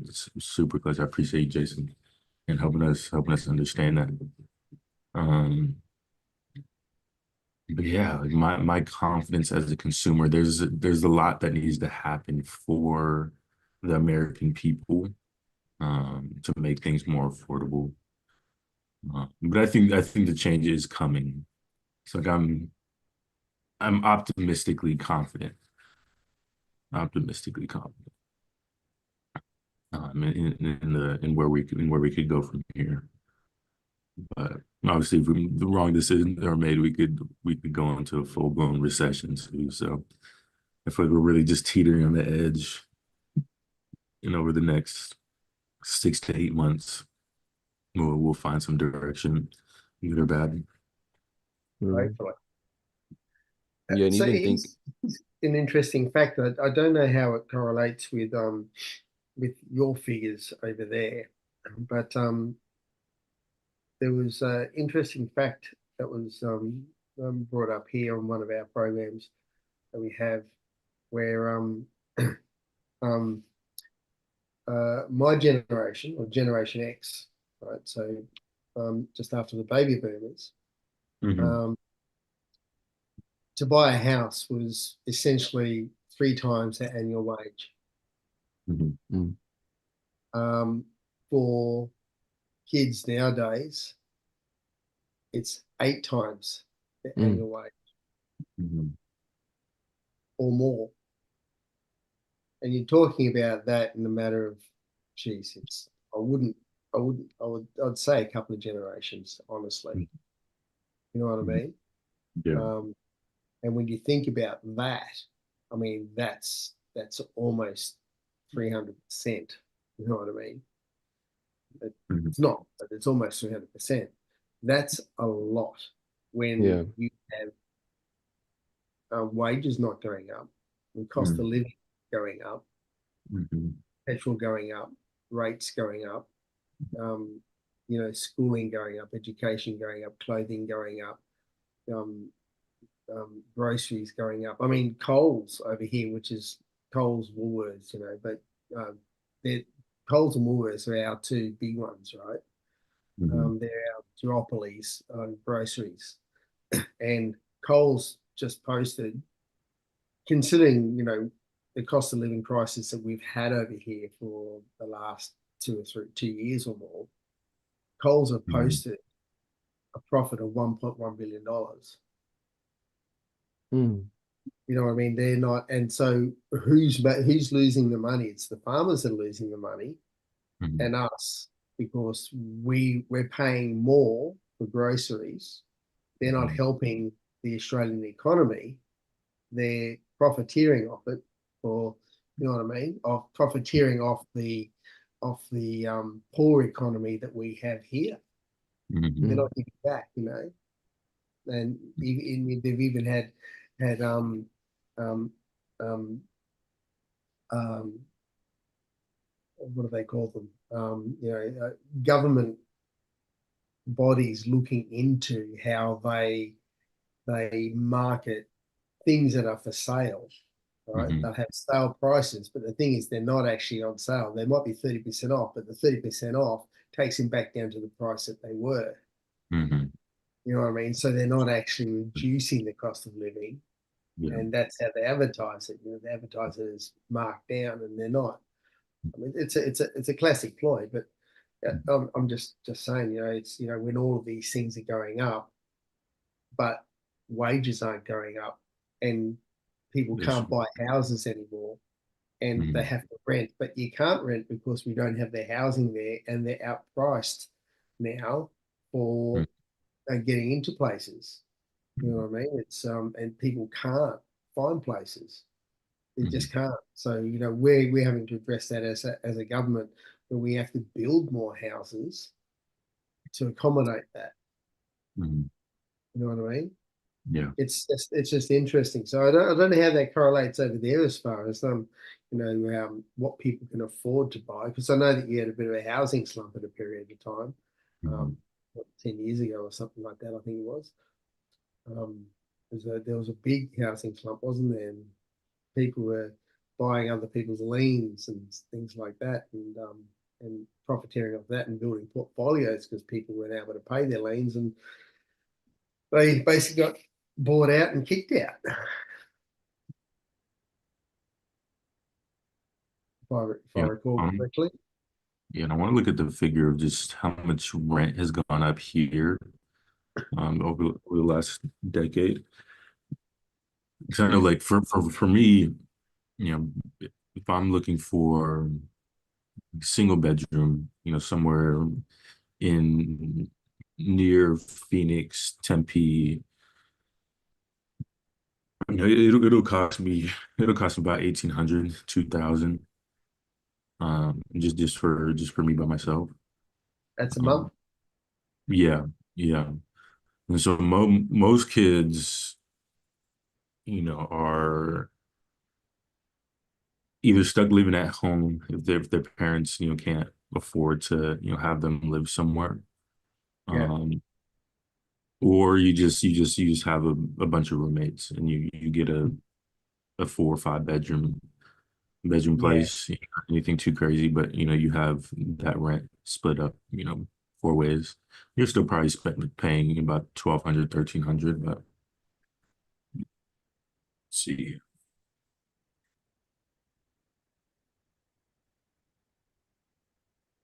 it's super close. I appreciate you, Jason, and helping us understand that. Um, but yeah, like my confidence as a consumer, there's a lot that needs to happen for the American people to make things more affordable. But I think the change is coming. It's like I'm optimistically confident in where we could go from here. But obviously, if the wrong decisions are made, we could go into a full blown recession too. So I feel like we're really just teetering on the edge, over the next 6 to 8 months, we'll find some direction, good or bad. Hopefully. Yeah, and So even think, here's an interesting fact. I don't know how it correlates with your figures over there, but there was an interesting fact that was brought up here on one of our programs that we have, where um, my generation or Generation X, right? So just after the baby boomers, Hmm. um, to buy a house was essentially 3 times their annual wage. Hmm. mm, For kids nowadays, it's 8 times the mm, annual wage Hmm. or more. And you're talking about that in a matter of, geez, I'd say a couple of generations, honestly. You know what I mean? Yeah. Um, and when you think about that, I mean, that's almost 300%. You know what I mean? Hmm. It's not, but it's almost 300%. That's a lot when yeah, you have wages not going up, and cost of Hmm. living going up, Hmm. petrol going up, rates going up, um, schooling going up, education going up, clothing going up, um, groceries going up. I mean, Coles over here, which is Coles, Woolworths, but um, they're, Coles and Woolworths are our two big ones, right? Hmm. They're our duopolies on groceries. And Coles just posted, considering, the cost of living crisis that we've had over here for the last 2 or 2 years or more, Coles have Hmm. posted a profit of $1.1 billion. mm, You know what I mean? They're not, and so who's losing the money? It's the farmers that are losing the money, Hmm. and us, because we're paying more for groceries. They're not Hmm. helping the Australian economy. They're profiteering off it, for, you know what I mean, of profiteering off the poor economy that we have here. They're mm, not giving back, and they've even had um, um, um, what do they call them? Government bodies looking into how they market things that are for sale. Right? Hmm. They'll have sale prices, but the thing is, they're not actually on sale. They might be 30% off, but the 30% off takes them back down to the price that they were. Hmm. You know what I mean? So they're not actually reducing the cost of living, Yeah. and that's how they advertise it. You know, the advertisers mark down, and they're not. I mean, it's a classic ploy, but I'm just saying, you know, it's, you know, when all of these things are going up, but wages aren't going up, and people That's can't buy houses anymore, and they mhm, have to rent, but you can't rent because we don't have the housing there, and they're outpriced now mhm, for getting into places. You know mhm, what I mean? It's and people can't find places. They mhm, just can't. So, you know, we're having to address that as a government, where we have to build more houses to accommodate that. mhm. You know what I mean? Yeah. It's just interesting. So I don't know how that correlates over there as far as you know, what people can afford to buy, because I know that you had a bit of a housing slump at a period of time, Mhm, what, 10 years ago or something like that. I think it was. Um, there was a big housing slump, wasn't there? And people were buying other people's liens and things like that, and profiteering off that and building portfolios because people weren't able to pay their liens, and they basically got bought out and kicked out. If I Yeah. recall correctly. Yeah, and I want to look at the figure of just how much rent has gone up here over the last decade. Because I know, like for me, you know, if I'm looking for single bedroom, you know, somewhere in near Phoenix, Tempe, you know, it'll cost me about 1,800, 2,000, just for me by myself. That's a month. Um, yeah, yeah. And so most kids, you know, are either stuck living at home if their parents, you know, can't afford to, you know, have them live somewhere. Yeah, Um, or you just have a bunch of roommates and you get a 4 or 5 bedroom yeah, place, anything too crazy, but you know, you have that rent split up, you know, 4 ways. You're still probably paying about 1,200, 1,300, but let's see.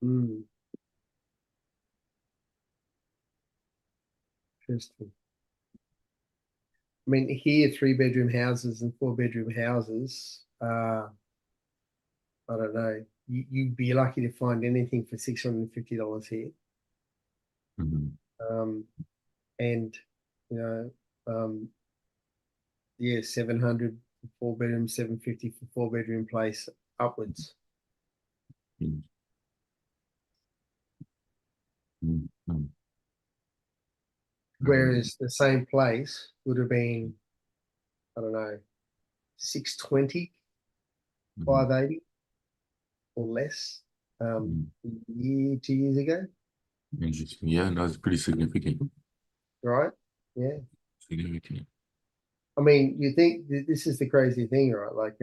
mm, interesting. I mean, here 3 bedroom houses and 4 bedroom houses. I don't know. You'd be lucky to find anything for $650 here. Mhm, Um, and you know, um, yeah, 700 for 4 bedroom, 750 for 4 bedroom place upwards. mhm, mhm, mhm. Um, Whereas the same place would have been, I don't know, 620, mhm, 580 or less, mhm. a year, 2 years ago, Interesting. Yeah, no, it's pretty significant. right? Yeah. Significant. I mean, you think this is the crazy thing, right? Like,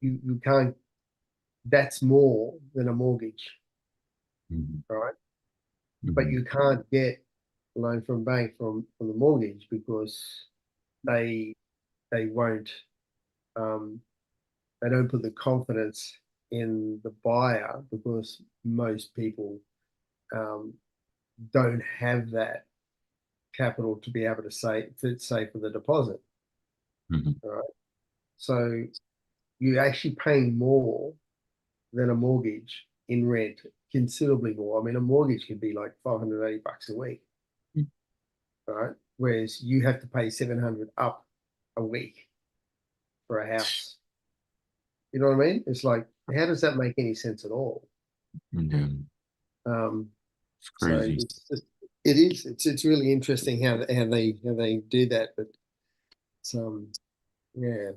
you can't, that's more than a mortgage, Mhm, right? But mhm, you can't get a loan from bank from the mortgage because they they won't um, they don't put the confidence in the buyer, because most people um, don't have that capital to be able to say for the deposit, mhm. right? So you're actually paying more than a mortgage in rent, considerably more. I mean, a mortgage could be like $580 a week, right? Whereas you have to pay 700 up a week for a house. You know what I mean? It's like, how does that make any sense at all? Yeah, Um, it's so crazy. it's really interesting how they do that, but it's yeah.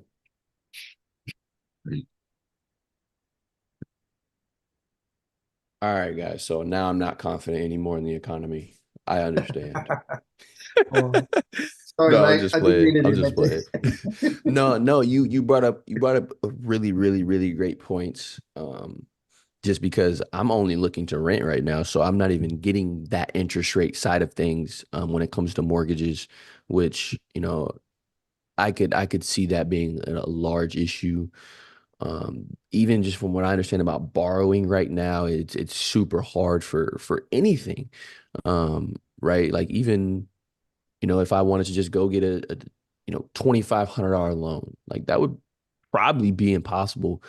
All right, guys. So now I'm not confident anymore in the economy. I understand. Oh, sorry, No, I'm mate. just I didn't playing. mean it I'm in just playing. that. No, no, you brought up a really, really, really great points. just because I'm only looking to rent right now. So I'm not even getting that interest rate side of things when it comes to mortgages, which, I could see that being a large issue. Even just from what I understand about borrowing right now, it's super hard for anything. Right? Like even, if I wanted to just go get a $2,500 loan, like that would probably be impossible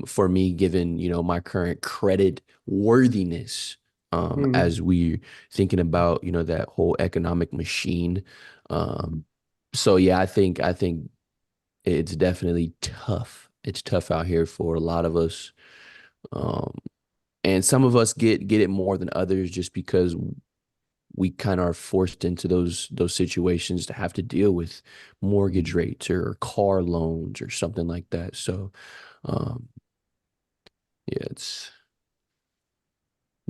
for me given, my current credit worthiness Mm. as we thinking about, that whole economic machine. So yeah, I think it's definitely tough. It's tough out here for a lot of us. Um, and some of us get it more than others just because we kind of are forced into those situations to have to deal with mortgage rates or car loans or something like that. So um, yeah, it's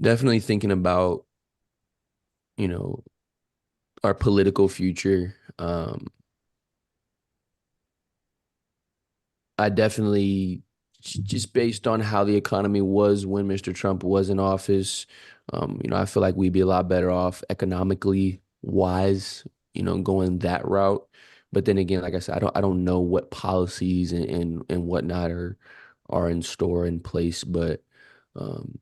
definitely thinking about, you know, our political future. I definitely just based on how the economy was when Mr. Trump was in office, I feel like we'd be a lot better off economically wise, going that route. But then again, like I said, I don't know what policies and whatnot are in store in place, but um,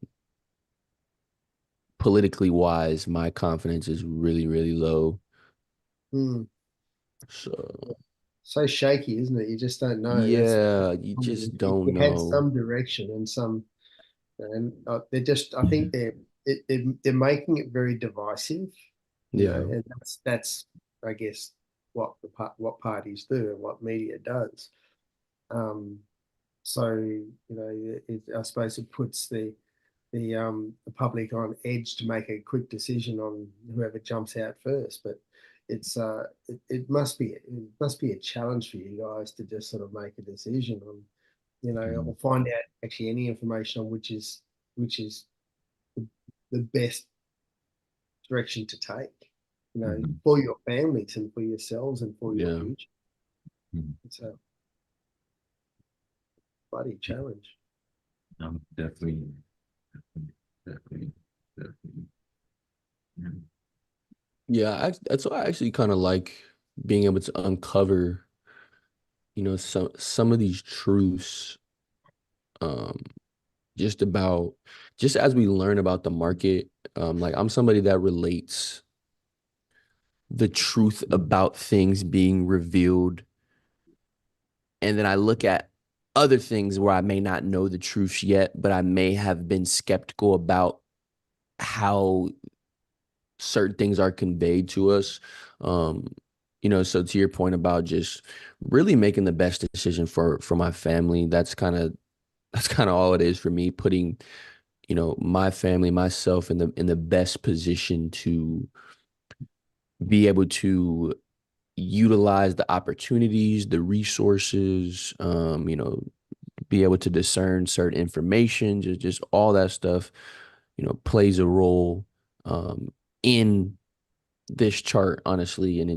politically wise, my confidence is really, really low. Mm. So So shaky, isn't it? You just don't know. That's yeah, you just don't it had know. some direction and some, and they're just. I think they're making it very divisive, Yeah. and that's I guess what parties do and what media does. Um, so I suppose it puts the public on edge to make a quick decision on whoever jumps out first. But it must be a challenge for you guys to just sort of make a decision on, or find out actually any information on which is the best direction to take, Mhm. for your families and for yourselves and for your Yeah. future. Mhm. It's a bloody challenge. Definitely, definitely, definitely. Yeah. Yeah, that's why I actually kind of like being able to uncover, some of these truths, um, just about just as we learn about the market. Like I'm somebody that relates the truth about things being revealed, and then I look at other things where I may not know the truths yet, but I may have been skeptical about how certain things are conveyed to us. Um, so to your point about just really making the best decision for my family, that's kind of all it is for me, putting, my family, myself in the best position to be able to utilize the opportunities, the resources, be able to discern certain information, just all that stuff, plays a role in this chart, honestly, and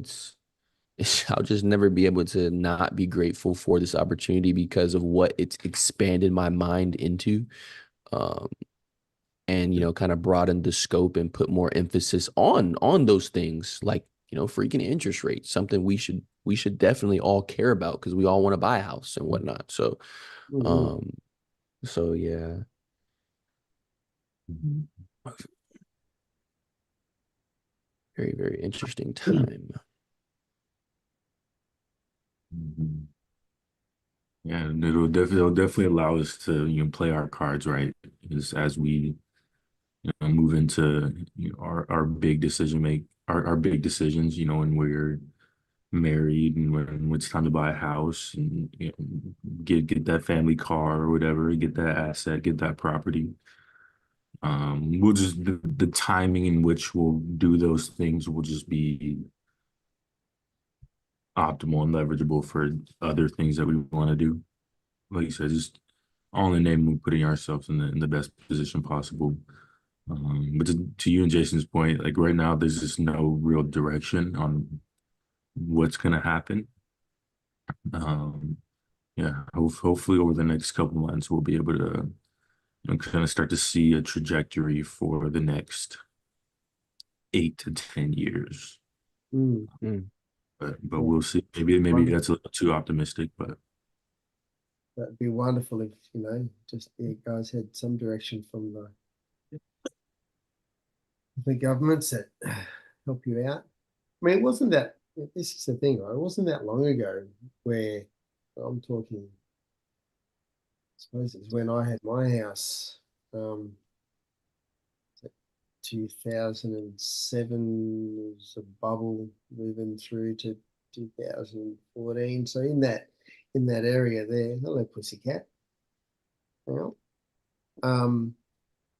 I'll just never be able to not be grateful for this opportunity because of what it's expanded my mind into, um, and kind of broadened the scope and put more emphasis on those things like freaking interest rates, something we should definitely all care about because we all want to buy a house and whatnot. So, Mhm. um, so yeah, Mhm. very very interesting time. Mhm. Yeah, and it'll definitely allow us to play our cards right as we move into our big our big decisions, when we're married and when it's time to buy a house and get that family car or whatever, get that asset, get that property. We'll just the timing in which we'll do those things will just be optimal and leverageable for other things that we want to do. Like you said, just all in the name of putting ourselves in the best position possible. But to you and Jason's point, like right now, there's just no real direction on what's gonna happen. Yeah, hopefully over the next couple months we'll be able to I'm going to start to see a trajectory for the next 8 to 10 years. Mm, But yeah, we'll see. Maybe wonderful. that's a little too optimistic, but That'd be wonderful if, just guys had some direction from the governments that help you out. I mean, it wasn't that, this is the thing, right? It wasn't that long ago where I'm talking, I suppose it's when I had my house, 2007 was a bubble moving through to 2014. So in that area there, hello pussycat. Well,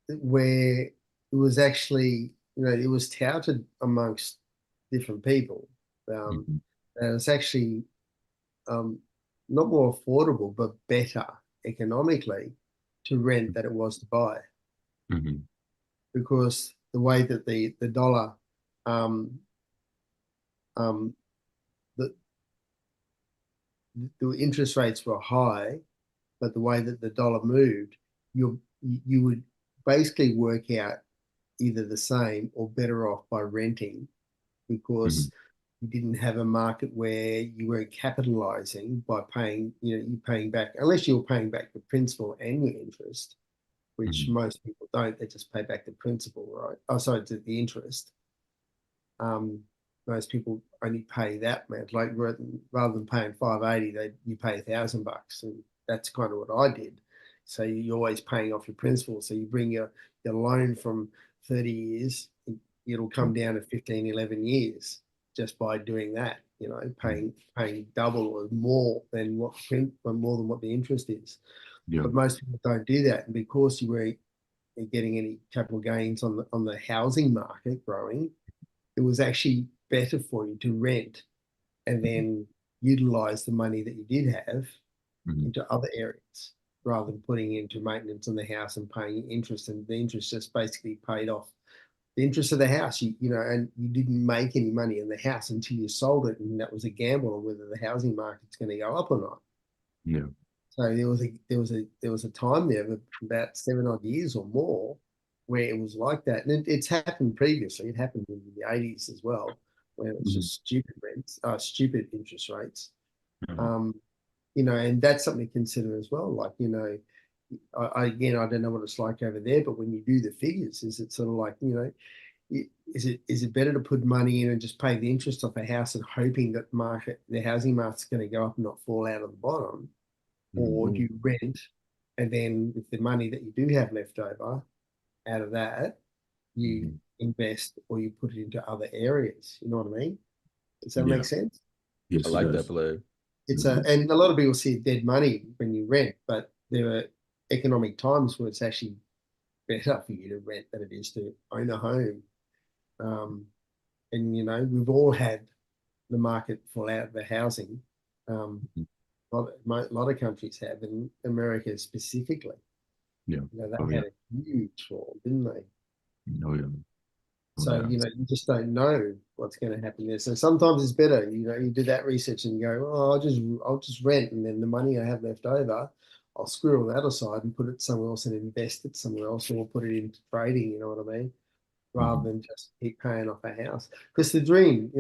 where it was actually, it was touted amongst different people. mhm, And it's actually not more affordable, but better economically to rent than it was to buy, mhm, because the way that the dollar, um, um, the the interest rates were high, but the way that the dollar moved, you would basically work out either the same or better off by renting, mhm, because you didn't have a market where you were capitalizing by paying, you paying back, unless you were paying back the principal and your interest, which mhm, most people don't. They just pay back the principal, right? Oh, sorry, the interest. Um, Most people only pay that amount. Like rather than paying 580, you pay $1,000, and that's kind of what I did. So you're always paying off your principal. So you bring your loan from 30 years, it'll come down to 15, 11 years just by doing that. mhm. Paying double or more than what the interest is. Yeah. But most people don't do that, and because you weren't getting any capital gains on the housing market growing, it was actually better for you to rent and Mhm, then utilize the money that you did have mhm. into other areas rather than putting into maintenance on the house and paying interest. And the interest just basically paid off the interest of the house. And you didn't make any money in the house until you sold it, and that was a gamble on whether the housing market's going to go up or not. Yeah. So there was a time there of about 7 odd years or more where it was like that, and it's happened previously. It happened in the 80s as well, where it was Mhm, just stupid rents, stupid interest rates. mhm, Um, and that's something to consider as well. Like, again, I don't know what it's like over there, but when you do the figures, is it sort of like, is it better to put money in and just pay the interest off a house and hoping that the housing market's going to go up and not fall out of the bottom? mhm, Or do you rent, and then with the money that you do have left over out of that, you mhm. invest or you put it into other areas? You know what I mean? Does that make Yeah. sense? I Yes, it like that does. play. Mhm, And a lot of people see dead money when you rent, but there are economic times where it's actually better for you to rent than it is to own a home. Um, and we've all had the market fall out of the housing. Um, mhm. a lot of countries have, in America specifically. Yeah. Oh They yeah. had a huge fall, didn't they? Oh yeah. No So, doubt. you just don't know what's going to happen there. So sometimes it's better, you do that research and go, oh, I'll just rent, and then the money I have left over, I'll squirrel that aside and put it somewhere else and invest it somewhere else, or put it into trading. You know what I mean? Rather Mhm, than just keep paying off a house. Because the dream,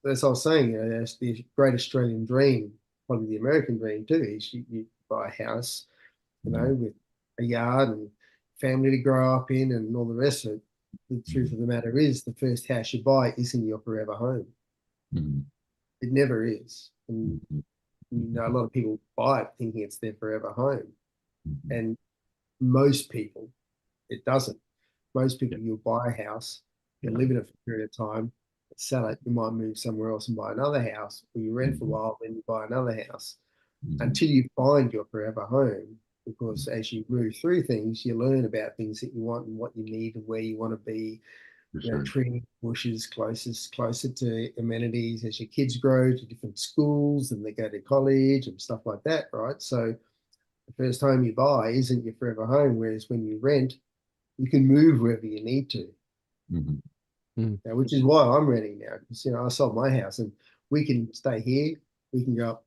as I was saying, that's the great Australian dream, probably the American dream too, is you buy a house, mhm, with a yard and family to grow up in and all the rest of it. The truth mhm, of the matter is, the first house you buy isn't your forever home. mhm, It never is. And mhm, a lot of people buy it thinking it's their forever home. mhm. And most people, it doesn't. Most Yeah. people, you'll buy a house, you'll Yeah. live in it for a period of time, sell it, you might move somewhere else and buy another house, or you rent for a Mhm, while, then you buy another house mhm. until you find your forever home. Because as you move through things, you learn about things that you want and what you need and where you want to be. For sure. Trees, bushes, closer to amenities as your kids grow to different schools and they go to college and stuff like that, right? So the first home you buy isn't your forever home, whereas when you rent, you can move wherever you need to. Mhm, Mm. Now, which is why I'm renting now, because I sold my house and we can stay here, we can go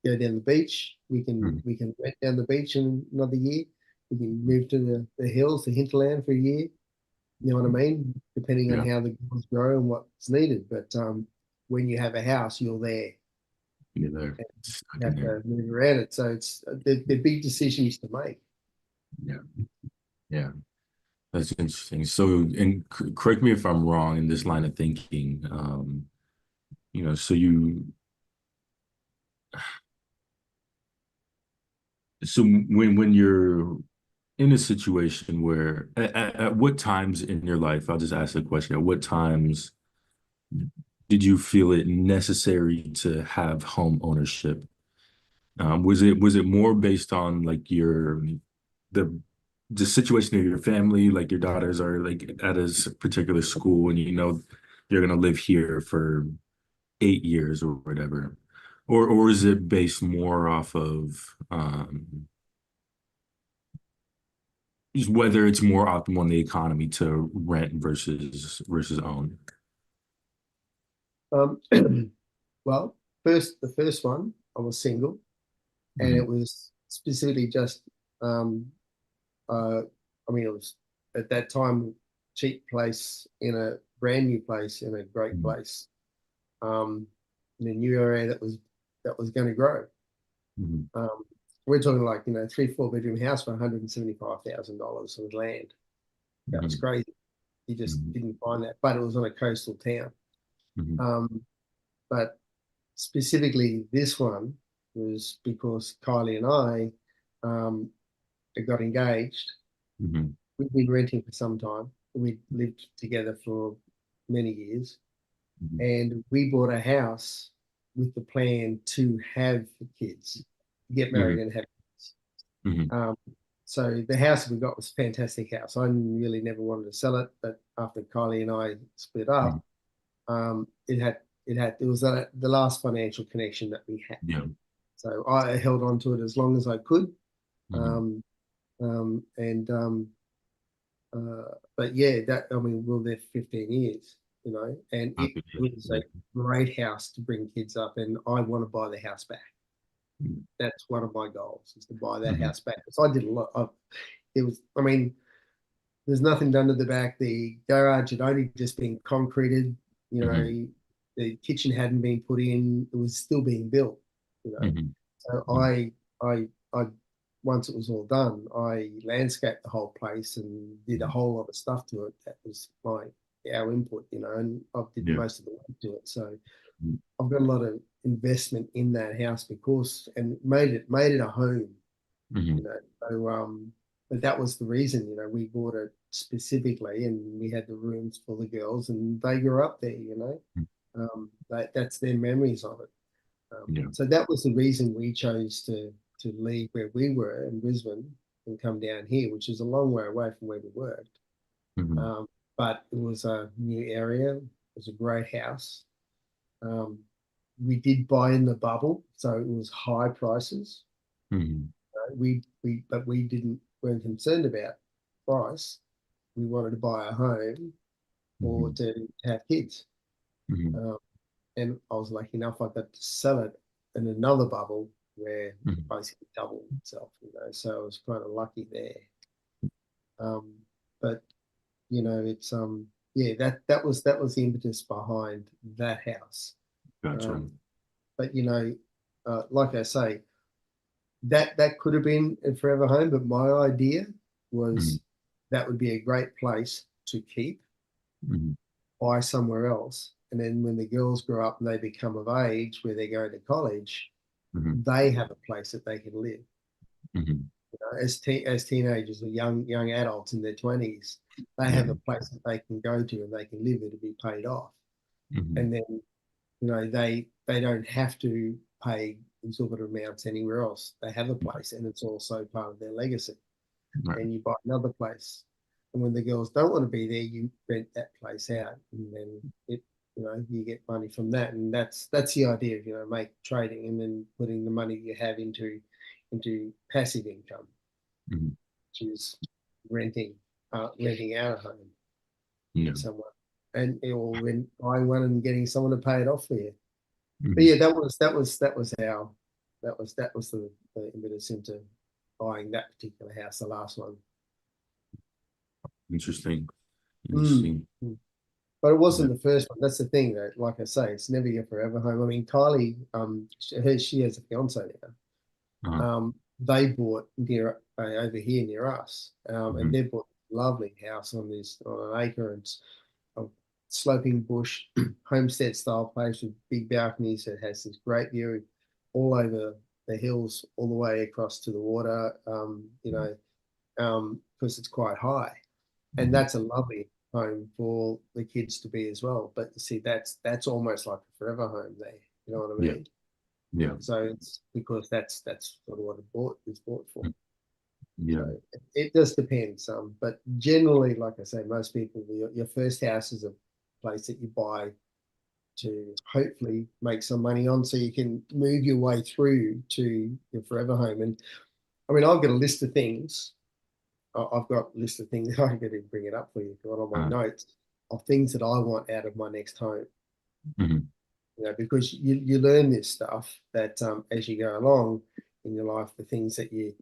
down the beach. We can mhm, we can rent down the beach in another year. We can move to the hills, the hinterland for a year. You know what I mean? Depending on Yeah. how the girls grow and what's needed. But when you have a house, you're there. You're there. Stuck You in have there. to move around it. So it's they're big decisions to make. Yeah. Yeah. That's interesting. So, and correct me if I'm wrong in this line of thinking. So when you're in a situation where at what times in your life, I'll just ask the question, at what times did you feel it necessary to have home ownership? Was it more based on like the the situation of your family, like your daughters are like at a particular school and you're gonna live here for 8 years or whatever, or is it based more off of just whether it's more optimal in the economy to rent versus own? Um, well, the first one, I was single, and Mhm, it was specifically just, um, I mean, it was at that time cheap place in a brand new place in a great mhm, place, in a new area that was going to grow. mhm, Um, we're talking like 3 4 bedroom house for $175,000 with land. That was mhm, crazy. You just mhm, didn't find that, but it was on a coastal town. mhm, Um, but specifically, this one was because Kylie and I got engaged. mhm, We'd been renting for some time. We'd lived together for many years, mhm, and we bought a house with the plan to have kids, get married, mhm, and have kids. mhm, Um, so the house we got was a fantastic house. I really never wanted to sell it, but after Kylie and I split mhm. up, it was the last financial connection that we had. Yeah. So I held on to it as long as I could. Mhm. Um, and But yeah, that I mean, we were there for 15 years, and it Okay. was a great house to bring kids up, and I want to buy the house back. That's one of my goals is to buy that Mhm, house back. So I did a lot of it was, I mean, there's nothing done to the back. The garage had only just been concreted, you mhm, know, the kitchen hadn't been put in, it was still being built, you know. mhm, So mhm, I once it was all done, I landscaped the whole place and did a mhm. whole lot of stuff to it. That was our input, and I did Yeah. most of the work to it. So Mhm, I've got a lot of investment in that house because and made it a home, you mhm, know. So but that was the reason, we bought it specifically, and we had the rooms for the girls, and they grew up there. That's their memories of it. yeah. So that was the reason we chose to leave where we were in Brisbane and come down here, which is a long way away from where we worked. Mhm, Um, but it was a new area. It was a great house. Um, we did buy in the bubble, so it was high prices. mhm, But we weren't concerned about price. We wanted to buy a home or mhm, to have kids. mhm, Um, and I was lucky enough I got to sell it in another bubble where it mhm. basically doubled itself. So I was kind of lucky there. Um, but it's yeah, that was the impetus behind that house. Gotcha. Um, but like I say, that could have been a forever home, but my idea Mhm, was that would be a great place to keep, mhm, buy somewhere else, and then when the girls grow up and they become of age where they're going to college, mhm, they have a place that they can live. mhm. As teenagers or young adults in their 20s, they Yeah. have a place that they can go to and they can live there to be paid off, Mhm, and then they don't have to pay exorbitant amounts anywhere else. They have a place, and it's also part of their legacy. right. And you buy another place, and when the girls don't want to be there, you rent that place out, and then you get money from that, and that's the idea of make trading and then putting the money you have into passive income, Mhm, which is renting renting out a home yeah. to someone, and or when buying one and getting someone to pay it off for you. But Mhm, yeah, that was the impetus into buying that particular house, the last one. Interesting. Mm. Interesting. But it wasn't the first one. That's the thing, that, like I say, it's never your forever home. I mean, Kylie, she has a fiance now. They bought near over here near us, and they bought a lovely house on an acre, and it's a sloping bush homestead style place with big balconies. It has this great view all over the hills, all the way across to the water. Because it's quite high, and that's a lovely home for the kids to be as well. But you see, that's almost like a forever home there. You know what I mean? Yeah. So it's because that's sort of what it's bought for. Yeah. So it does depend some, but generally, like I say, most people, your first house is a place that you buy to hopefully make some money on, so you can move your way through to your forever home. And I mean, I've got a list of things. I've got a list of things. I got to bring it up for you. Got on my notes of things that I want out of my next home. You know, because you learn this stuff that as you go along in your life, the things that you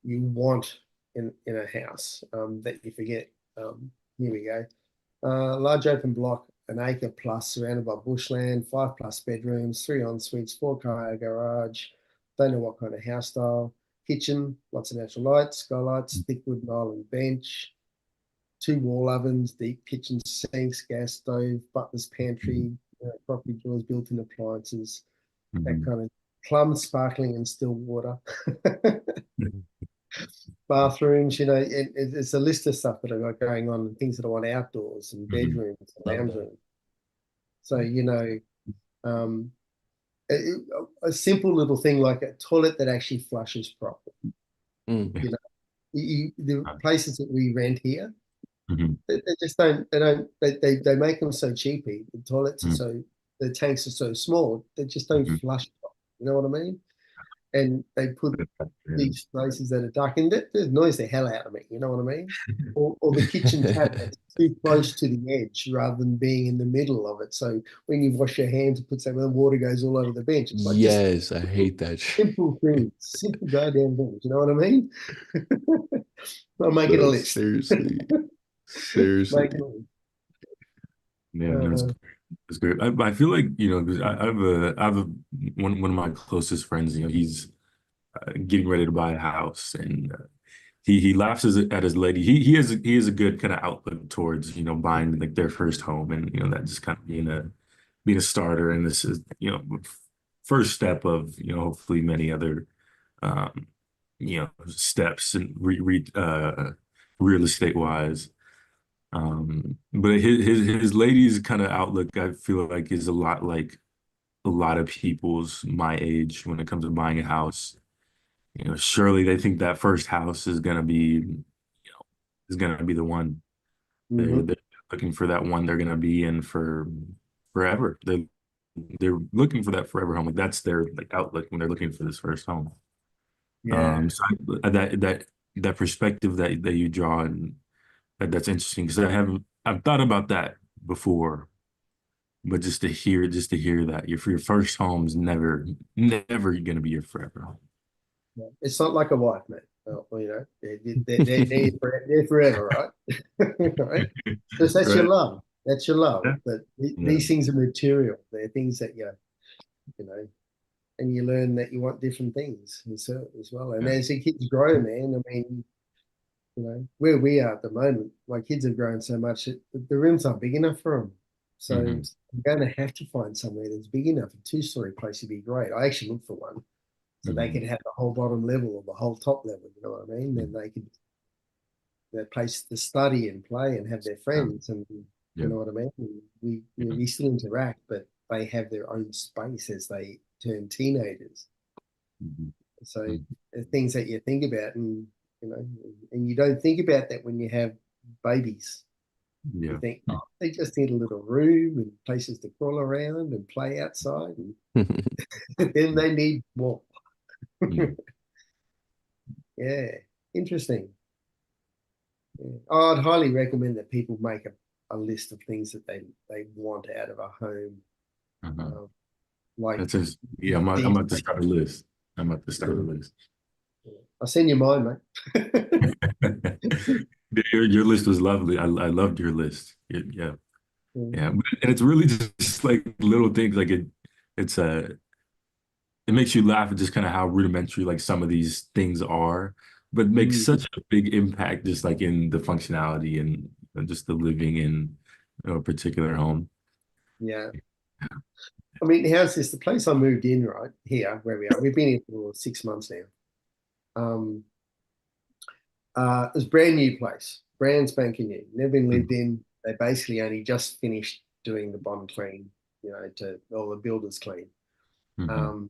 want in a house that you forget. Here we go. Large open block, an acre plus, surrounded by bushland, 5+ bedrooms, 3 en-suites, 4-car garage. Don't know what kind of house style. Kitchen, lots of natural lights, skylights, thick wooden island bench, 2 wall ovens, deep kitchen sinks, gas stove, butler's pantry, property drawers, built-in appliances, that kind of plum, sparkling and still water. Bathrooms, you know, it's a list of stuff that I've got going on, and things that I want outdoors, and bedrooms, and lounge rooms. So, you know, a simple little thing like a toilet that actually flushes properly. You know, the places that we rent here, they just they make them so cheapy. The toilets are so, the tanks are so small, they just don't flush properly. You know what I mean? And they put these places that are dark, and that annoys the hell out of me. You know what I mean? Or the kitchen tap that's too close to the edge rather than being in the middle of it. So when you wash your hands and put something, the water goes all over the bench. It's like, yes, I hate that shit. simple things, simple goddamn things. You know what I mean? I'll make it a list. Seriously. Make it a list. Yeah, it's great. I feel like, you know, because I have one of my closest friends. You know, he's getting ready to buy a house, and he laughs at his lady. He has a good kind of outlook towards, you know, buying like their first home, and you know, that just kind of being a starter, and this is, you know, first step of, you know, hopefully many other you know, steps and real estate wise. But his lady's kind of outlook, I feel like, is a lot like a lot of people's my age when it comes to buying a house. You know, surely they think that first house is gonna be, you know, is gonna be the one. They're looking for that one they're gonna be in for forever. They're looking for that forever home. Like that's their like outlook when they're looking for this first home. Yeah. So that perspective that you draw, and that's interesting because I've thought about that before, but just to hear that your first home's never gonna be your forever home. It's not like a wife, mate. Well, you know, they're forever, right? Right? Because that's your Right? love. That's your love. Yeah. But Yeah. these things are material. They're things that you know, and you learn that you want different things as well. And Yeah. as your kids grow, man, I mean, you know, where we are at the moment, my kids have grown so much that the rooms aren't big enough for them. So I'm going to have to find somewhere that's big enough. A 2-story place would be great. I actually looked for one. So they could have the whole bottom level or the whole top level, you know what I mean? Then they could their place to study and play and have their friends, and you know what I mean? We still interact, but they have their own space as they turn teenagers. So things that you think about, and you know, and you don't think about that when you have babies. Yeah. You think, oh, they just need a little room and places to crawl around and play outside, and then they need more. Yeah, interesting. Yeah. Oh, I'd highly recommend that people make a list of things that they want out of a home. Like That's just, yeah, I'm about to start a list. I'm about to start a list. I'll send you mine, mate. Your list was lovely. I loved your list. Yeah, Mm. yeah, and it's really just like little things. Like it's it makes you laugh at just kind of how rudimentary like some of these things are, but makes Mm. such a big impact just like in the functionality and just the living in a particular home. Yeah. I mean, how's this? The place I moved in, right here, where we are, we've been here for 6 months now. It's a brand new place, brand spanking new, never been lived in. They basically only just finished doing the bond clean, to all the builders clean. Mm-hmm.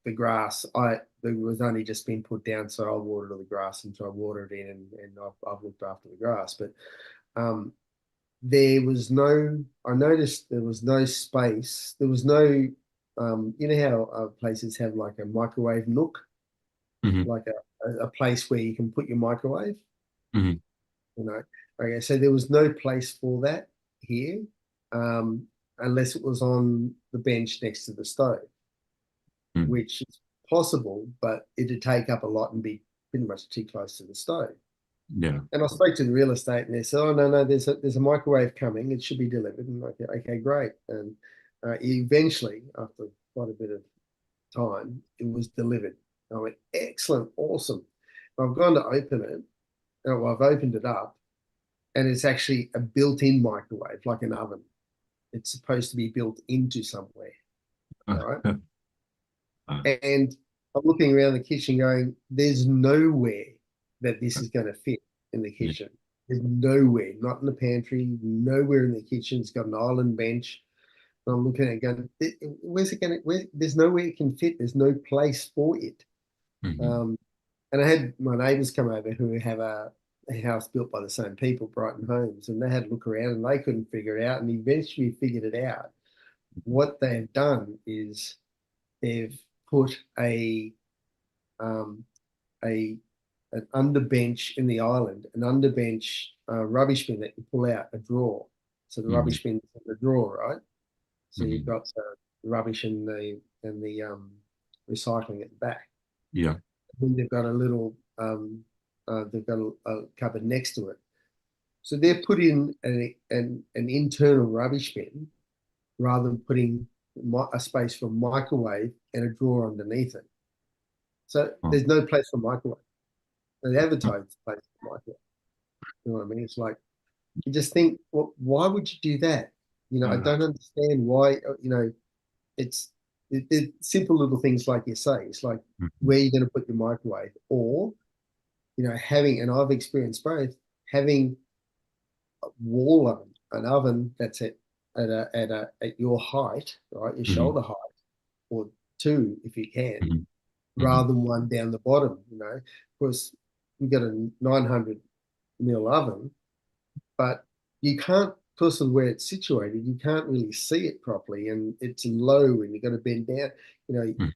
The grass, there was only just been put down, so I watered all the grass and so I watered it in, and I've looked after the grass. But there was no, I noticed there was no space. There was no, you know how places have like a microwave nook, Hmm. like a place where you can put your microwave, Hmm. you know. Okay, so there was no place for that here, um, unless it was on the bench next to the stove, Hmm. which is possible, but it'd take up a lot and be pretty much too close to the stove. Yeah. And I spoke to the real estate, and they said, "Oh no, there's a microwave coming. It should be delivered." And like, okay, great. And eventually, after quite a bit of time, it was delivered. I went, excellent, awesome. I've gone to open it. Well, I've opened it up, and it's actually a built-in microwave, like an oven. It's supposed to be built into somewhere, right? And I'm looking around the kitchen going, there's nowhere that this is going to fit in the Yeah. kitchen. There's nowhere, not in the pantry, nowhere in the kitchen. It's got an island bench. And I'm looking at it going, where's it going to, there's nowhere it can fit. There's no place for it. Hmm. Um, and I had my neighbours come over who have a house built by the same people, Brighton Homes, and they had a look around and they couldn't figure it out, and eventually figured it out. What they've done is they've put um, a an underbench in the island, an underbench rubbish bin that you pull out, a drawer. So the Hmm. rubbish bin's in the drawer, right? So you've Hmm. got the rubbish and the recycling at the back. Yeah. Then they've got a little they've got a cupboard next to it. So they're put in an internal rubbish bin rather than putting a space for a microwave and a drawer underneath it. So Oh. there's no place for microwave. They advertise the place for microwave. You know what I mean? It's like you just think, well, why would you do that? I Uh, don't understand why. It's simple little things like you say. It's like mhm. where you're going to put your microwave, or having, and I've experienced both, having a wall oven, an oven that's at your height, right, your Mhm. shoulder height, or two if you can, Mhm. Mhm. rather than one down the bottom. Of course, we've got a 900 mil oven, but you can't, because of where it's situated, you can't really see it properly, and it's low, and you've got to bend down. You know, Mhm.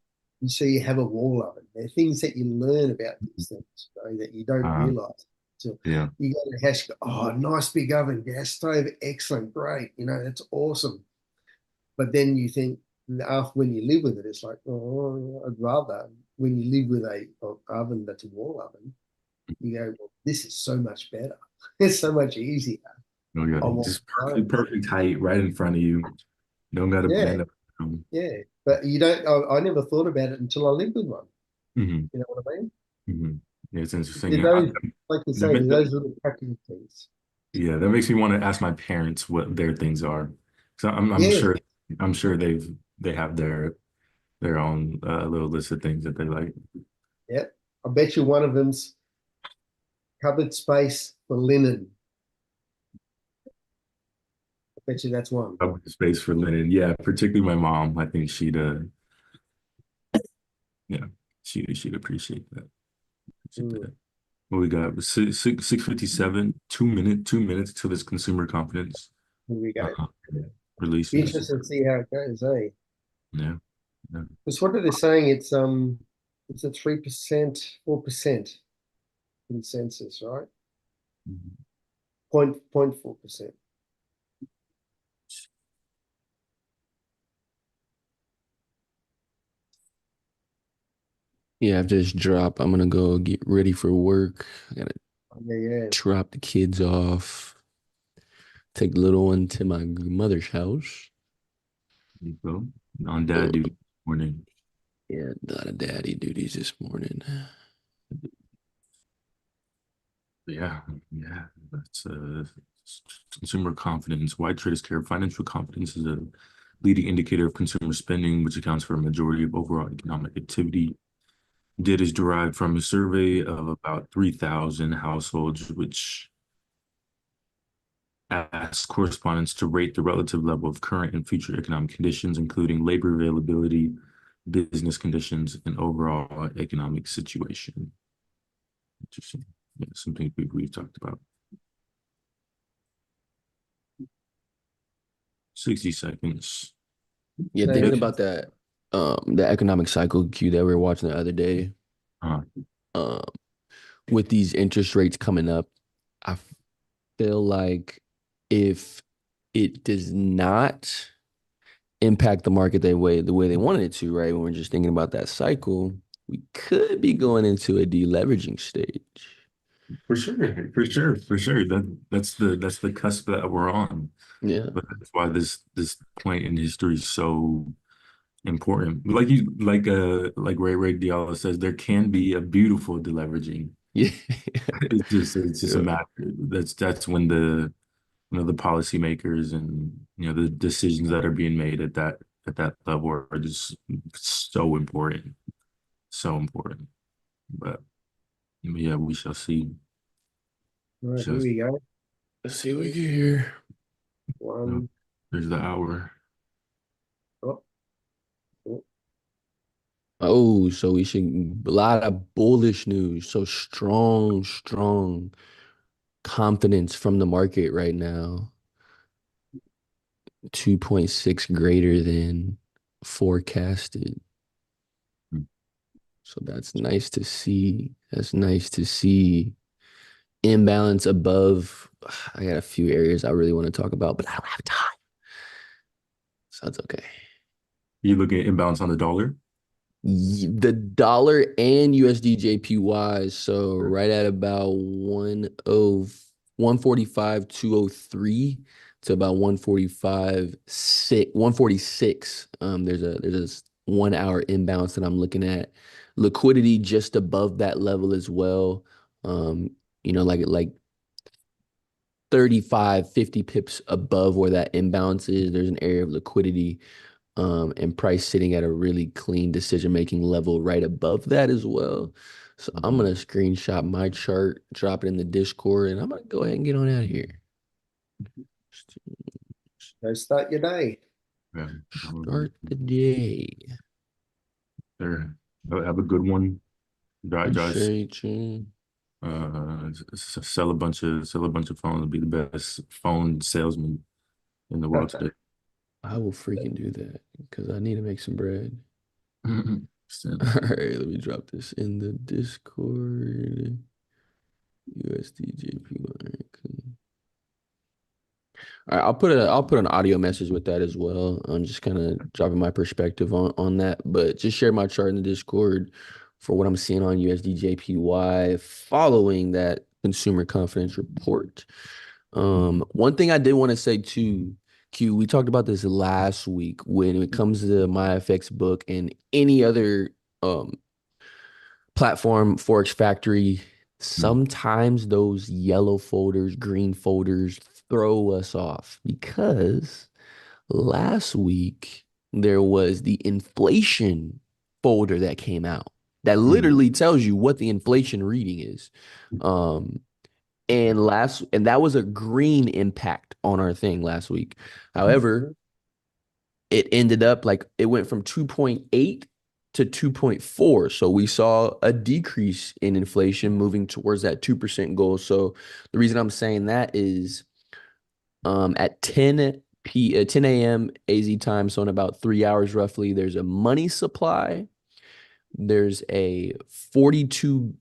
so you have a wall oven. There are things that you learn about these things, that you don't Uh, realize. So yeah. you go to the house, you go, oh, nice big oven, gas stove, excellent, great. That's awesome. But then you think, after when you live with it, it's like, oh, I'd rather, when you live with a oven that's a wall oven, you go, well, this is so much better. It's so much easier. Oh, yeah. I want Just perfect height right in front of you. Don't got to Yeah, bend up. Um, yeah. But you don't. I never thought about it until I lived with one. mhm. You know what I mean? Mhm. Yeah, it's interesting. There's Yeah, those, like you say, there's those little practical things. yeah, that makes me want to ask my parents what their things are. So Yeah, I'm sure they have their own little list of things that they like. yeah. I bet you one of them's cupboard space for linen. I bet you that's one. Up space for linen. Yeah, particularly my mom. I think yeah, she'd appreciate that. Appreciate Mm. that. What we got? 6:57. 2 minutes till this consumer confidence Here we go. yeah, Be releases. interested to see how it goes, eh? Yeah. Yeah. Because what are they saying? It's a 3%, 4% consensus, right? Mhm. 0.4%. Yeah, after this drop, I'm gonna go get ready for work. I gotta Yeah, yeah. drop the kids off, take the little one to my mother's house. There you go. On Uh, dad duty this morning. yeah, a lot of daddy duties this morning. Yeah, yeah. That's consumer confidence. Why traders care. Financial confidence is a leading indicator of consumer spending, which accounts for a majority of overall economic activity. Data is derived from a survey of about 3,000 households, which asks correspondents to rate the relative level of current and future economic conditions, including labor availability, business conditions, and overall economic situation. Interesting. Yeah, something we've talked about. 60 seconds. Yeah, So thinking about that, the economic cycle cue that we were watching the other day, Uh, um, with these interest rates coming up, I feel like if it does not impact the market the way they wanted it to, right? When we're just thinking about that cycle, we could be going into a deleveraging stage. for sure, for sure, for sure. That's the cusp that we're on. Yeah. But that's why this point in history is so important. Like Ray Diallo says, there can be a beautiful deleveraging. Yeah. It's just a Yeah. matter. That's when the policymakers and the decisions that are being made at that level are just so important, so important. But yeah, we shall see. right, here Just we go. Let's see what we get here. uh, One. there's the hour. Oh, oh, Oh, so we should a lot of bullish news. So strong confidence from the market right now. 2.6 greater than forecasted. So that's nice to see. That's nice to see. Imbalance above. I got a few areas I really want to talk about, but I don't have time. So that's okay. You looking at imbalance on the dollar? The dollar and USD JPY. So right at about 145, 203 to about 145, 146. There's a 1 hour imbalance that I'm looking at. Liquidity just above that level as well. Um, like 35, 50 pips above where that imbalance is. There's an area of liquidity and price sitting at a really clean decision-making level right above that as well. So I'm gonna screenshot my chart, drop it in the Discord, and I'm gonna go ahead and get on out of here. go start your day. Yeah. Start the day. There. Have a good one. Josh. Appreciate you. Sell a bunch of phones. Be the best phone salesman in the world today. I will freaking do that because I need to make some bread. So, All right, let me drop this in the Discord. USDJPY. All right, I'll put an audio message with that as well. I'm just kind of dropping my perspective on that, but just share my chart in the Discord for what I'm seeing on USD JPY following that consumer confidence report. One thing I did want to say too, Q, we talked about this last week when it comes to my FX book and any other um platform, Forex Factory, sometimes those yellow folders, green folders throw us off because last week there was the inflation folder that came out that literally tells you what the inflation reading is. Um, and that was a green impact on our thing last week. However, it ended up like it went from 2.8 to 2.4. So we saw a decrease in inflation moving towards that 2% goal. So the reason I'm saying that is at 10 a.m. AZ time, so in about 3 hours roughly, there's a money supply, there's a 42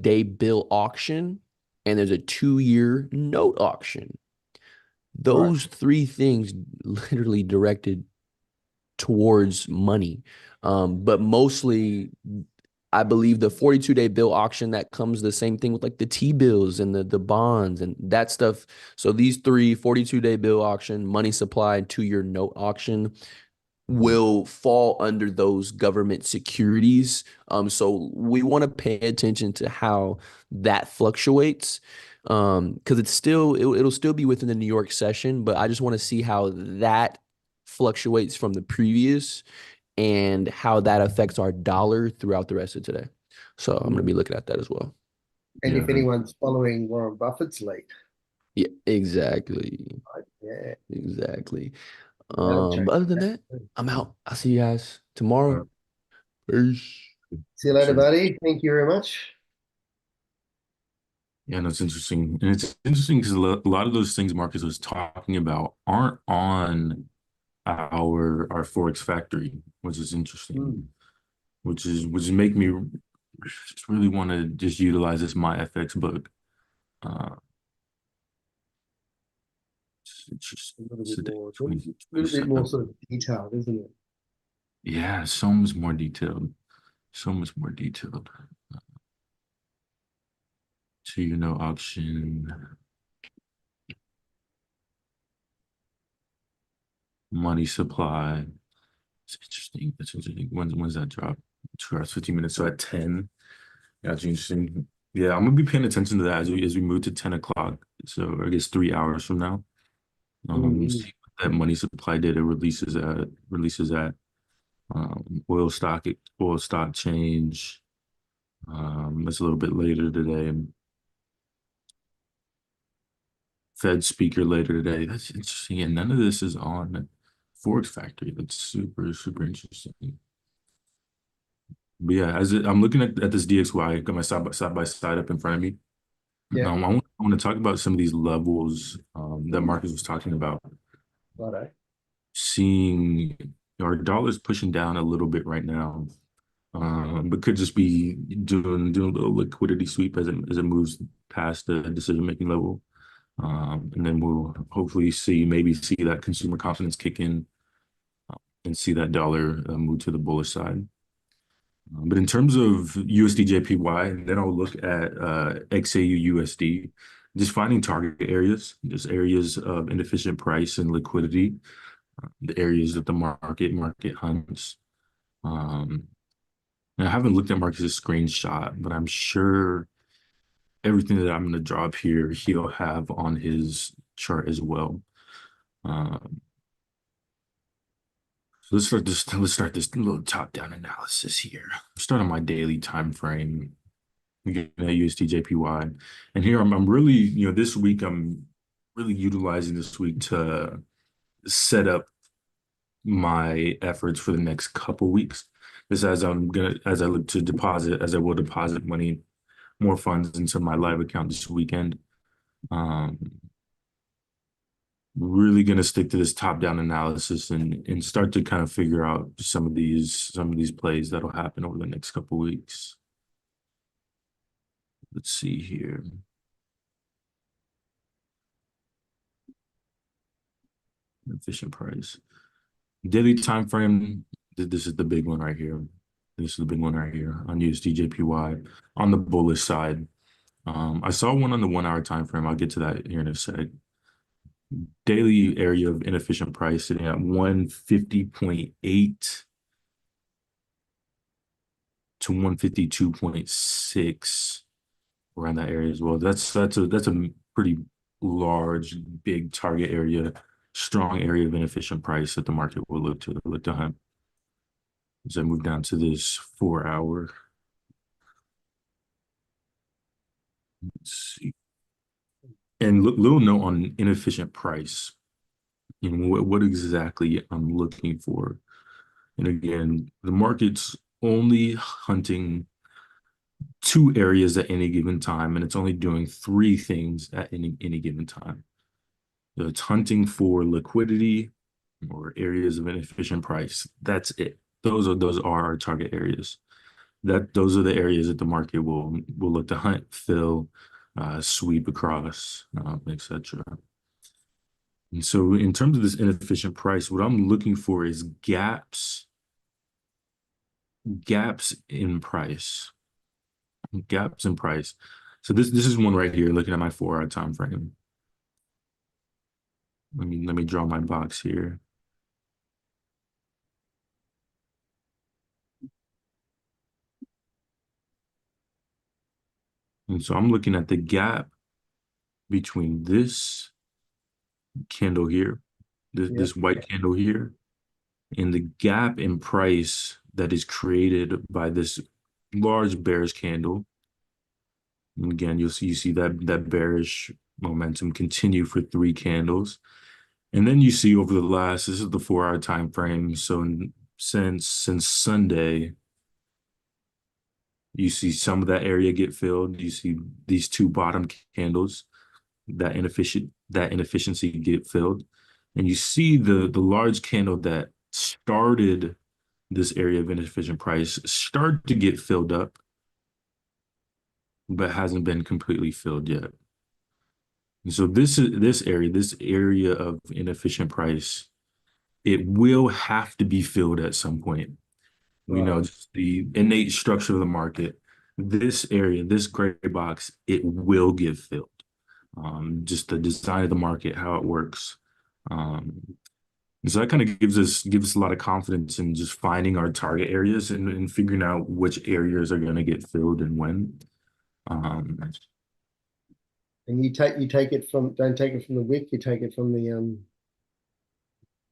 day bill auction, and there's a 2 year note auction. Right. Those three things literally directed towards money. But mostly I believe the 42-day bill auction that comes the same thing with like the T-bills and the bonds and that stuff. So these three 42-day bill auction, money supply, and 2-year note auction will fall under those government securities. So we want to pay attention to how that fluctuates. Because it'll still be within the New York session, but I just want to see how that fluctuates from the previous and how that affects our dollar throughout the rest of today. So I'm going to be looking at that as well. And Yeah. if anyone's following Warren Buffett's lead, Yeah, exactly. yeah, Exactly. that'll change But other than that. that, I'm out. I'll see you guys tomorrow. Peace. See you later, Sure. buddy. Thank you very much. Yeah, no, it's interesting. And it's interesting because a lot of those things Marcus was talking about aren't on our Forex factory, which is interesting. Which make me just really want to just utilize this my FX book. Uh, it's just A little bit today, more, a 20, little bit more 27. sort of detailed, isn't it? Yeah, so much more detailed. So much more detailed. So auction, money supply. It's interesting. That's interesting. When's that drop? 2 hours, 15 minutes. So at 10. Yeah, it's interesting. Yeah, I'm gonna be paying attention to that as we move to 10 o'clock. So I guess 3 hours from now. Mhm. See what that money supply data releases at oil stock change. That's a little bit later today. Fed speaker later today. That's interesting. And none of this is on Forex Factory. That's super, super interesting. But yeah, I'm looking at this DXY, got my side by side up in front of me. Yeah, I want to talk about some of these levels that Marcus was talking about. righto. Seeing our dollar's pushing down a little bit right now, but could just be doing a little liquidity sweep as it moves past the decision making level, and then we'll hopefully maybe see that consumer confidence kick in and see that dollar move to the bullish side. But in terms of USD JPY, then I'll look at XAU USD, just finding target areas, just areas of inefficient price and liquidity, the areas that the market hunts. Um, and I haven't looked at Marcus's screenshot, but I'm sure everything that I'm going to drop here, he'll have on his chart as well. So let's start this little top-down analysis here. Start on my daily time frame. Again, at USD JPY, and here I'm really, this week I'm really utilizing this week to set up my efforts for the next couple weeks. This as I look to deposit, as I will deposit more funds into my live account this weekend. Um, really gonna stick to this top-down analysis and start to kind of figure out some of these plays that'll happen over the next couple weeks. Let's see here. Efficient price. Daily time frame. This is the big one right here. This is the big one right here on USD JPY on the bullish side. I saw one on the 1 hour time frame. I'll get to that here in a sec. Daily area of inefficient price sitting at 150.8 to 152.6, around that area as well. That's a pretty large, big target area, strong area of inefficient price that the market will look to hunt. As I move down to this 4 hour, let's see. And little note on inefficient price, what exactly I'm looking for. And again, the market's only hunting 2 areas at any given time, and it's only doing 3 things at any given time. So it's hunting for liquidity or areas of inefficient price. That's it. Those are our target areas. Those are the areas that the market will look to hunt, fill, sweep across, etc. And so in terms of this inefficient price, what I'm looking for is gaps gaps in price. Gaps in price. So this is one right here, looking at my 4-hour time frame. Let me draw my box here. And so I'm looking at the gap between this candle here, Yeah. this white candle here, and the gap in price that is created by this large bearish candle. And again, you see that bearish momentum continue for 3 candles. And then you see over the last, this is the 4-hour time frame. So since Sunday, you see some of that area get filled. You see these 2 bottom candles, that inefficiency get filled. And you see the large candle that started this area of inefficient price start to get filled up, but hasn't been completely filled yet. And so this area of inefficient price, it will have to be filled at some point. We know Right. just the innate structure of the market. This area, this gray box, it will get filled. Just the design of the market, how it works. And so that kind of gives us a lot of confidence in just finding our target areas and figuring out which areas are going to get filled and when. Um, And you take it from, don't take it from the wick, you take it from the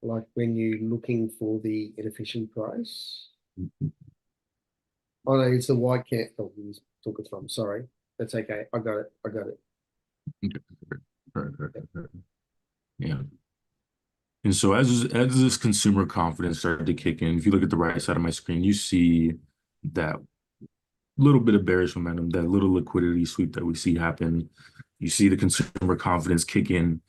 like when you're looking for the inefficient price. Oh no, it's the white can. Oh, we took it from. Sorry, that's okay. I got it. I got it. yeah. And so as this consumer confidence started to kick in, if you look at the right side of my screen, you see that little bit of bearish momentum, that little liquidity sweep that we see happen. You see the consumer confidence kick in,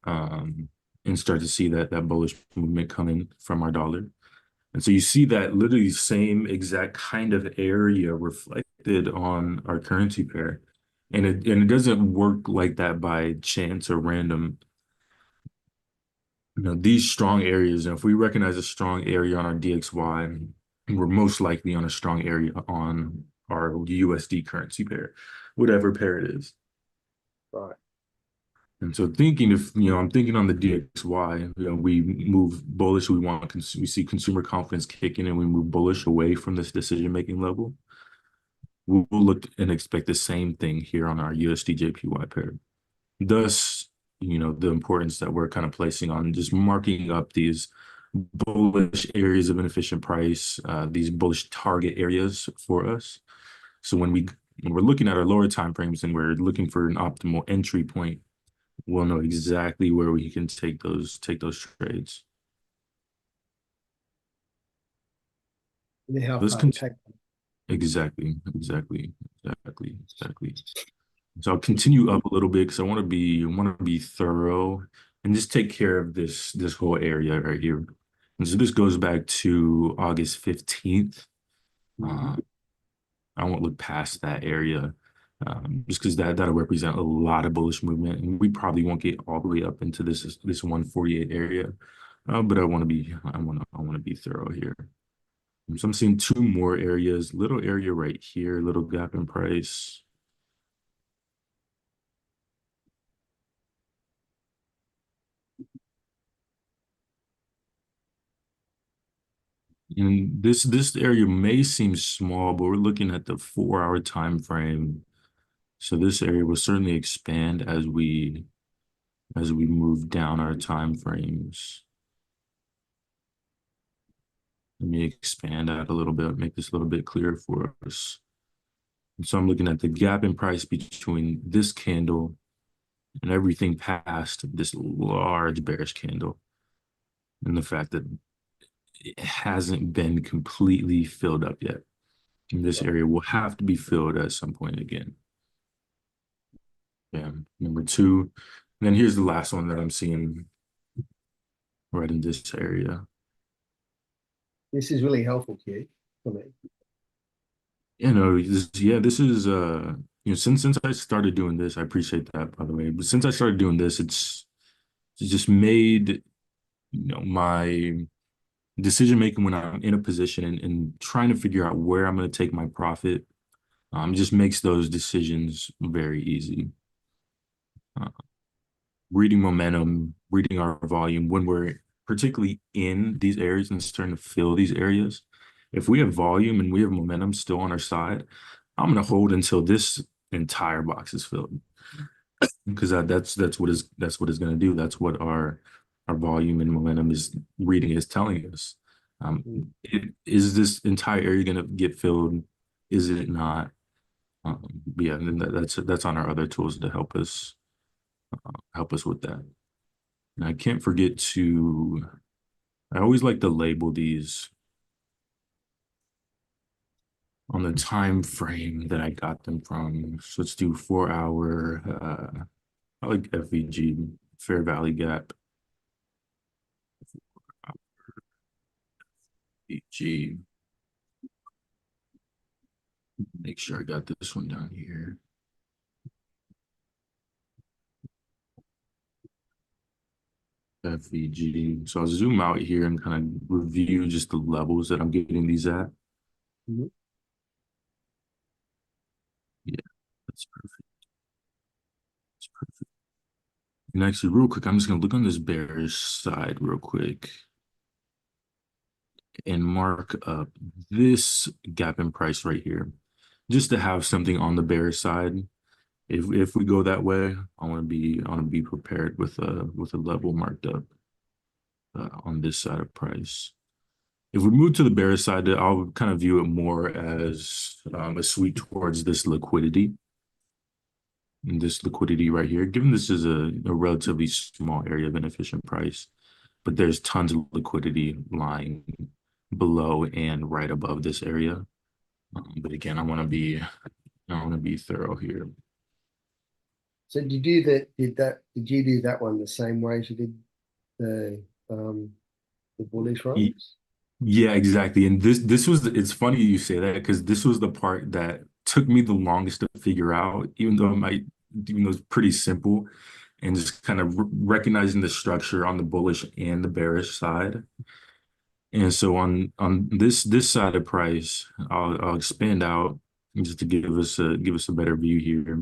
and start to see that bullish movement coming from our dollar. And so you see that literally same exact kind of area reflected on our currency pair. And it doesn't work like that by chance or random. These strong areas, and if we recognize a strong area on our DXY, we're most likely on a strong area on our USD currency pair, whatever pair it is. Right. And so I'm thinking on the DXY, we move bullish, we see consumer confidence kicking and we move bullish away from this decision-making level. We'll look and expect the same thing here on our USD JPY pair. Thus, the importance that we're kind of placing on just marking up these bullish areas of inefficient price, these bullish target areas for us. So when we're looking at our lower time frames and we're looking for an optimal entry point, we'll know exactly where we can take those trades. And how Let's far to take. exactly. So I'll continue up a little bit because I want to be thorough and just take care of this whole area right here. And so this goes back to August 15th. I won't look past that area, just because that'll represent a lot of bullish movement, and we probably won't get all the way up into this 148 area. But I want to be thorough here. So I'm seeing 2 more areas, little area right here, little gap in price. And this area may seem small, but we're looking at the 4-hour time frame. So this area will certainly expand as we move down our time frames. Let me expand out a little bit, make this a little bit clearer for us. And so I'm looking at the gap in price between this candle and everything past this large bearish candle, and the fact that it hasn't been completely filled up yet. And this area will have to be filled at some point again. Yeah, number 2. And then here's the last one that I'm seeing right in this area. This is really helpful, Q, for me. This is since I started doing this, I appreciate that, by the way. But since I started doing this, it's just made my decision making when I'm in a position and trying to figure out where I'm going to take my profit, just makes those decisions very easy. Uh, Reading momentum, reading our volume when we're particularly in these areas and starting to fill these areas. If we have volume and we have momentum still on our side, I'm going to hold until this entire box is filled, because that's what it's going to do. That's what our volume and momentum is reading is telling us. Is this entire area going to get filled? Is it not? Yeah, and then that's on our other tools to help us with that. And I can't forget to. I always like to label these on the time frame that I got them from. So let's do 4 hour. I like FVG, Fair Valley Gap. FVG. Make sure I got this one down here. FVG. So I'll zoom out here and kind of review just the levels that I'm getting these at. Mhm. Yeah, that's perfect. That's perfect. And actually, real quick, I'm just gonna look on this bearish side real quick and mark up this gap in price right here, just to have something on the bearish side. If we go that way, I want to be prepared with a level marked up on this side of price. If we move to the bearish side, I'll kind of view it more as a sweep towards this liquidity. And this liquidity right here, given this is a relatively small area of inefficient price, but there's tons of liquidity lying below and right above this area. But again, I want to be thorough here. So did you do that? Did you do that one the same way as you did the bullish ones? Yeah, exactly. And this was it's funny you say that, because this was the part that took me the longest to figure out, even though it's pretty simple, and just kind of recognizing the structure on the bullish and the bearish side. And so on this side of price, I'll expand out just to give us a better view here.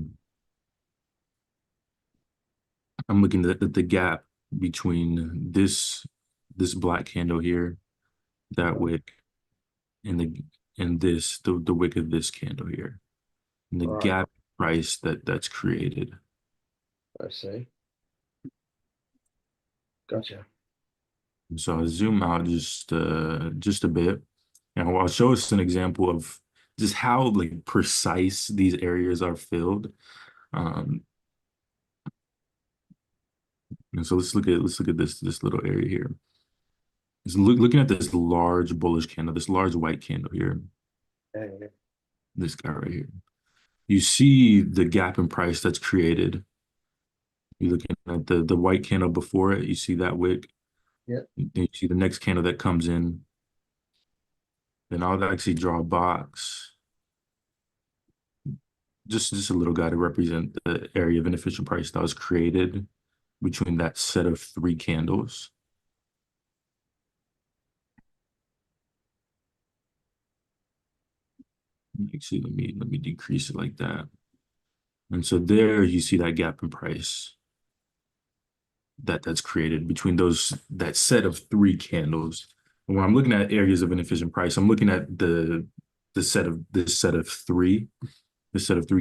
I'm looking at the gap between this black candle here, that wick, and the wick of this candle here, and the Right. gap price that's created. I see. Gotcha. So I'll zoom out just a bit, and I'll show us an example of just how like precise these areas are filled. Um, and so let's look at this little area here. Just looking at this large bullish candle, this large white candle here, Yeah. this guy right here. You see the gap in price that's created. You're looking at the white candle before it. You see that wick. Yeah. Then you see the next candle that comes in. Then I'll actually draw a box, just a little guy to represent the area of inefficient price that was created between that set of 3 candles. Actually, let me decrease it like that. And so there you see that gap in price that's created between that set of 3 candles. And when I'm looking at areas of inefficient price, I'm looking at this set of three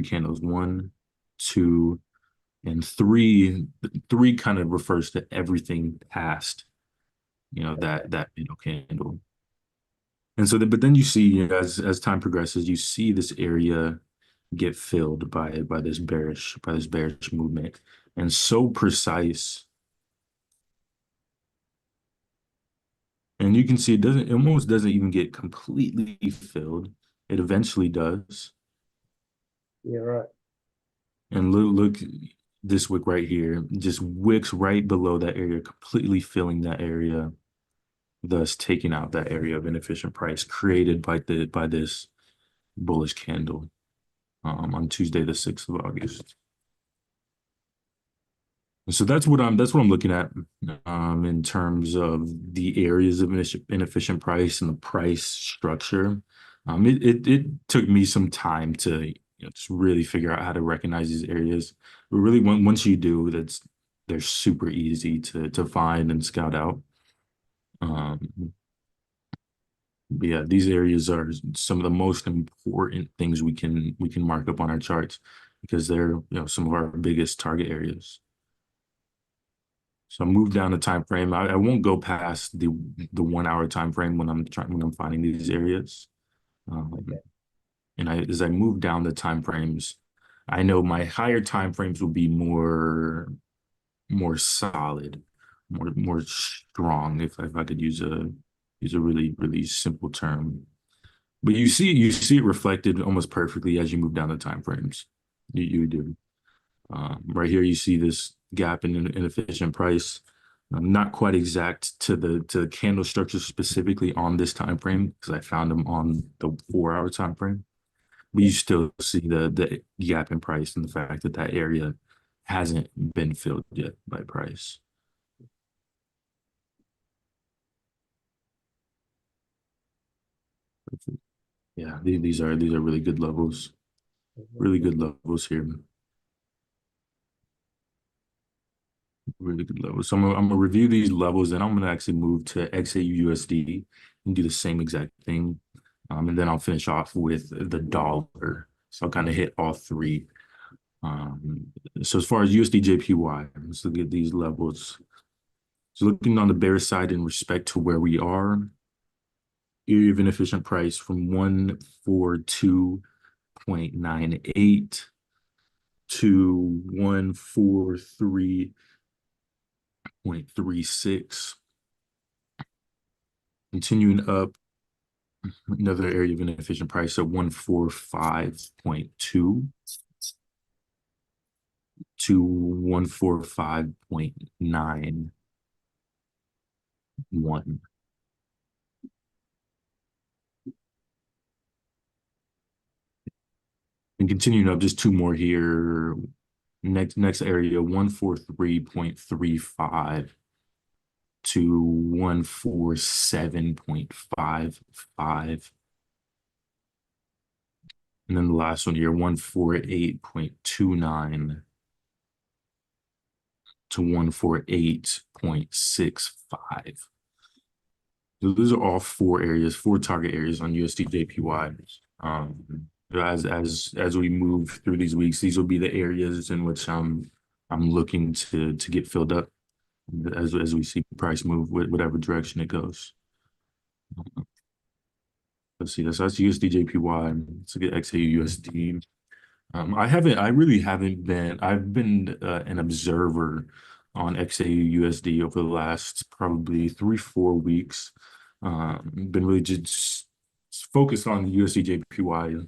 candles, 1, 2, and 3. 3 kind of refers to everything past, that middle candle. And so, but then you see, as time progresses, you see this area get filled by this bearish movement, and so precise. And you can see it almost doesn't even get completely filled. It eventually does. Yeah, right. And look, this wick right here just wicks right below that area, completely filling that area, thus taking out that area of inefficient price created by this bullish candle on Tuesday, the 6th of August. So that's what I'm looking at in terms of the areas of inefficient price and the price structure. It took me some time to just really figure out how to recognize these areas. But really, once you do, they're super easy to find and scout out. Um, but yeah, these areas are some of the most important things we can mark up on our charts because they're some of our biggest target areas. So I moved down the time frame. I won't go past the 1 hour time frame when I'm finding these areas. Okay. And as I move down the time frames, I know my higher time frames will be more solid, more strong, if I could use a really simple term. But you see it reflected almost perfectly as you move down the time frames. You do. Right here, you see this gap in inefficient price. Not quite exact to the candle structure specifically on this time frame because I found them on the 4 hour time frame. But you still see the gap in price and the fact that that area hasn't been filled yet by price. Yeah, these are really good levels. Really good levels here. Really good levels. So I'm gonna review these levels, and I'm gonna actually move to XAUUSD and do the same exact thing. And then I'll finish off with the dollar. So I'll kind of hit all three. Um, so as far as USD JPY, let's look at these levels. So looking on the bear side in respect to where we are, area of inefficient price from 142.98 to 143.36. Continuing up, another area of inefficient price at 145.2 to 145.91. And continuing up, just two more here. Next area, 143.35 to 147.55. And then the last one here, 148.29 to 148.65. So those are all four areas, four target areas on USD JPY. As we move through these weeks, these will be the areas in which I'm looking to get filled up as we see price move whatever direction it goes. Let's see, that's USD JPY. Let's look at XAUUSD. I really haven't been. I've been an observer on XAUUSD over the last probably 3-4 weeks. Been really just focused on the USD JPY,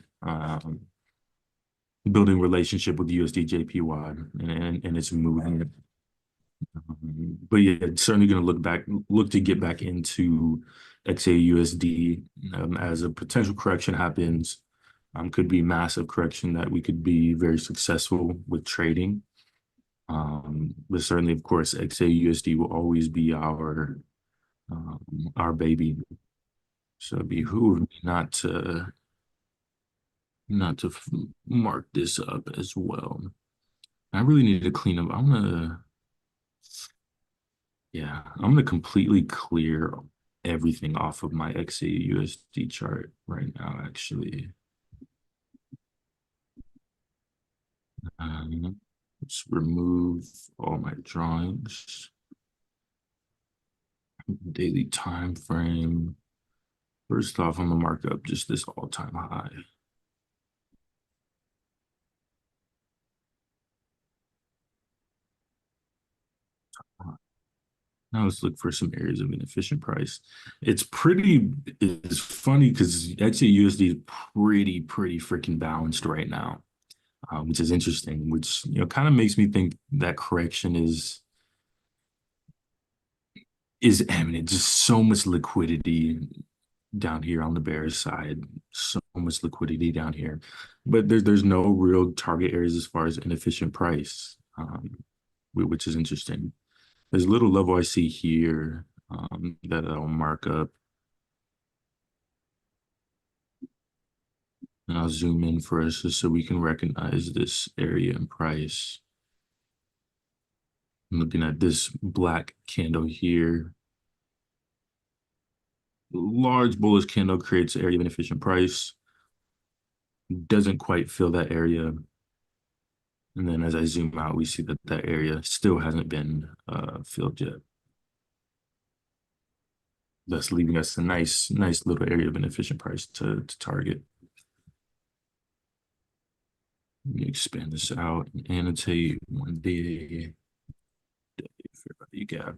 building relationship with USD JPY and its movement. But yeah, certainly going to look to get back into XAUUSD as a potential correction happens. Could be massive correction that we could be very successful with trading. But certainly, of course, XAUUSD will always be our baby. So it'd behoove me not to mark this up as well. I really need to clean up. I'm gonna completely clear everything off of my XAUUSD chart right now, actually. Let's remove all my drawings. Daily time frame. First off, I'm gonna mark up just this all-time high. Now let's look for some areas of inefficient price. It's funny because XAUUSD is pretty freaking balanced right now, which is interesting, which kind of makes me think that correction is imminent. Just so much liquidity down here on the bearish side, so much liquidity down here, but there's no real target areas as far as inefficient price. which is interesting. There's a little level I see here that I'll mark up. And I'll zoom in for us just so we can recognize this area and price. I'm looking at this black candle here. Large bullish candle creates area of inefficient price. Doesn't quite fill that area. And then as I zoom out, we see that that area still hasn't been filled yet. Thus leaving us a nice little area of inefficient price to target. Let me expand this out and annotate 1 day fair value gap.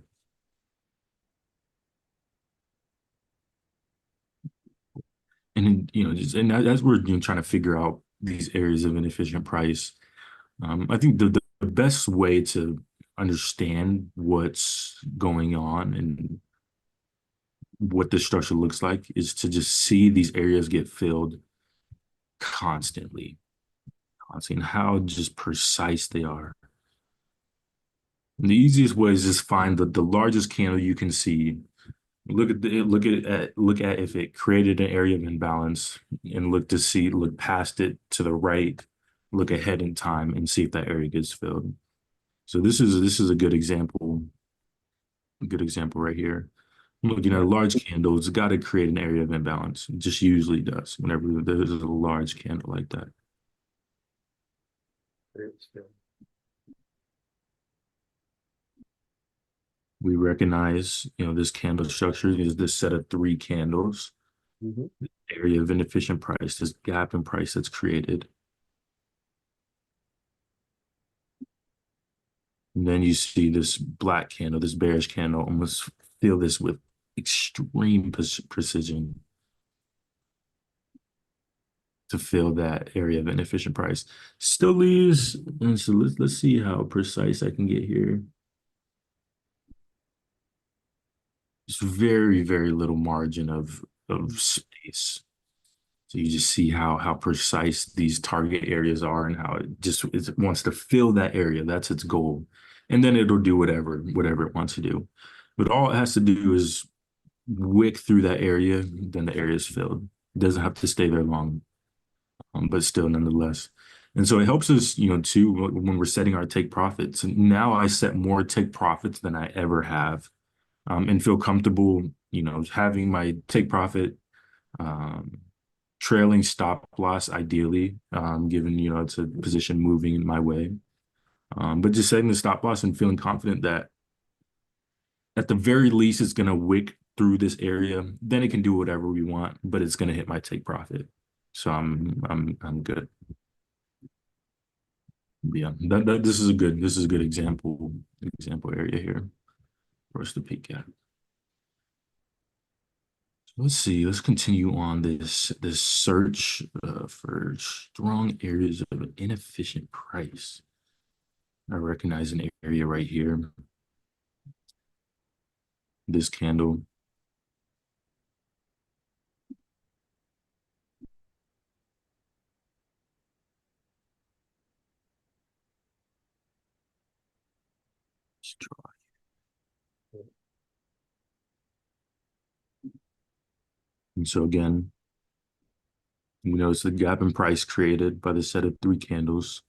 And then, and as we're trying to figure out these areas of inefficient price, I think the best way to understand what's going on and what the structure looks like is to just see these areas get filled constantly, and how just precise they are. And the easiest way is just find the largest candle you can see. Look at if it created an area of imbalance, and look past it to the right, look ahead in time and see if that area gets filled. So this is a good example. A good example right here. Looking at a large candle, it's got to create an area of imbalance. It just usually does whenever there's a large candle like that. We recognize, this candle structure is this set of 3 candles. Mhm. The area of inefficient price, this gap in price that's created. And then you see this black candle, this bearish candle, almost fill this with extreme precision to fill that area of inefficient price. Still leaves, and so let's see how precise I can get here. Just very little margin of space. So you just see how precise these target areas are and how it wants to fill that area. That's its goal. And then it'll do whatever it wants to do. But all it has to do is wick through that area, then the area is filled. It doesn't have to stay there long, but still nonetheless. And so it helps us, too, when we're setting our take profits. And now I set more take profits than I ever have, and feel comfortable, having my take profit, trailing stop loss ideally, given, it's a position moving in my way. But just setting the stop loss and feeling confident that at the very least it's going to wick through this area. Then it can do whatever we want, but it's going to hit my take profit. So I'm good. Yeah, this is a good example area here for us to peek at. Let's see. Let's continue on this search for strong areas of an inefficient price. I recognize an area right here. This candle. Let's try. And so again, we notice the gap in price created by the set of 3 candles,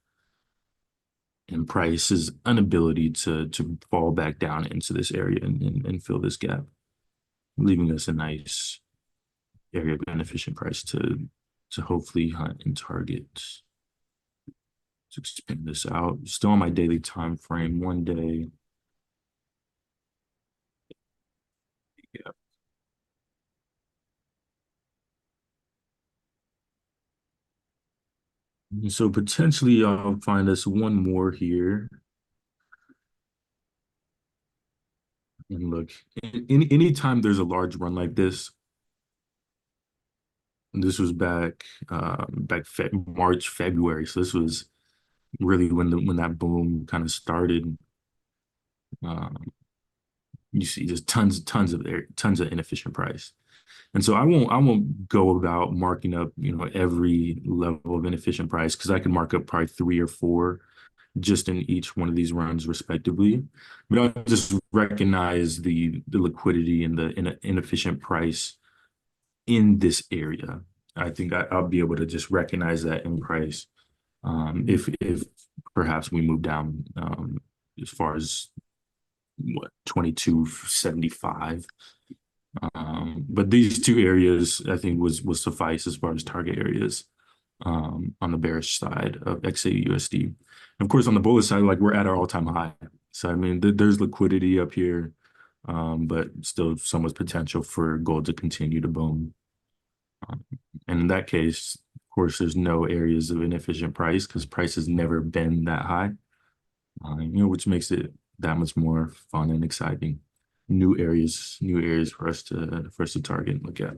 and price's inability to fall back down into this area and fill this gap, leaving us a nice area of inefficient price to hopefully hunt and target. Let's expand this out. Still on my daily time frame, 1 day. Yeah. And so potentially I'll find us one more here. And look, anytime there's a large run like this, and this was back March, February. So this was really when that boom kind of started. You see just tons of inefficient price. And so I won't go about marking up, every level of inefficient price, because I can mark up probably 3 or 4 just in each one of these runs respectively. But I'll just recognize the liquidity and the inefficient price in this area. I think I'll be able to just recognize that in price. If perhaps we move down as far as what 22.75. But these two areas I think was suffice as far as target areas on the bearish side of XAUUSD. Of course, on the bullish side, like we're at our all-time high. So I mean, there's liquidity up here, but still so much potential for gold to continue to boom. And in that case, of course, there's no areas of inefficient price because price has never been that high, which makes it that much more fun and exciting. New areas for us to target and look at.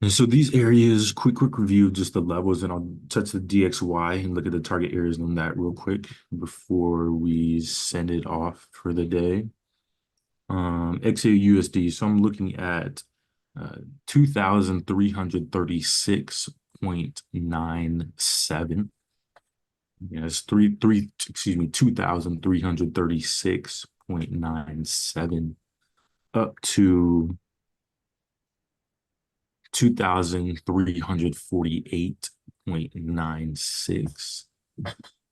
And so these areas, quick review, just the levels, and I'll touch the DXY and look at the target areas on that real quick before we send it off for the day. XAUUSD, so I'm looking at 2,336.97. Yeah, it's 2,336.97 up to 2,348.96.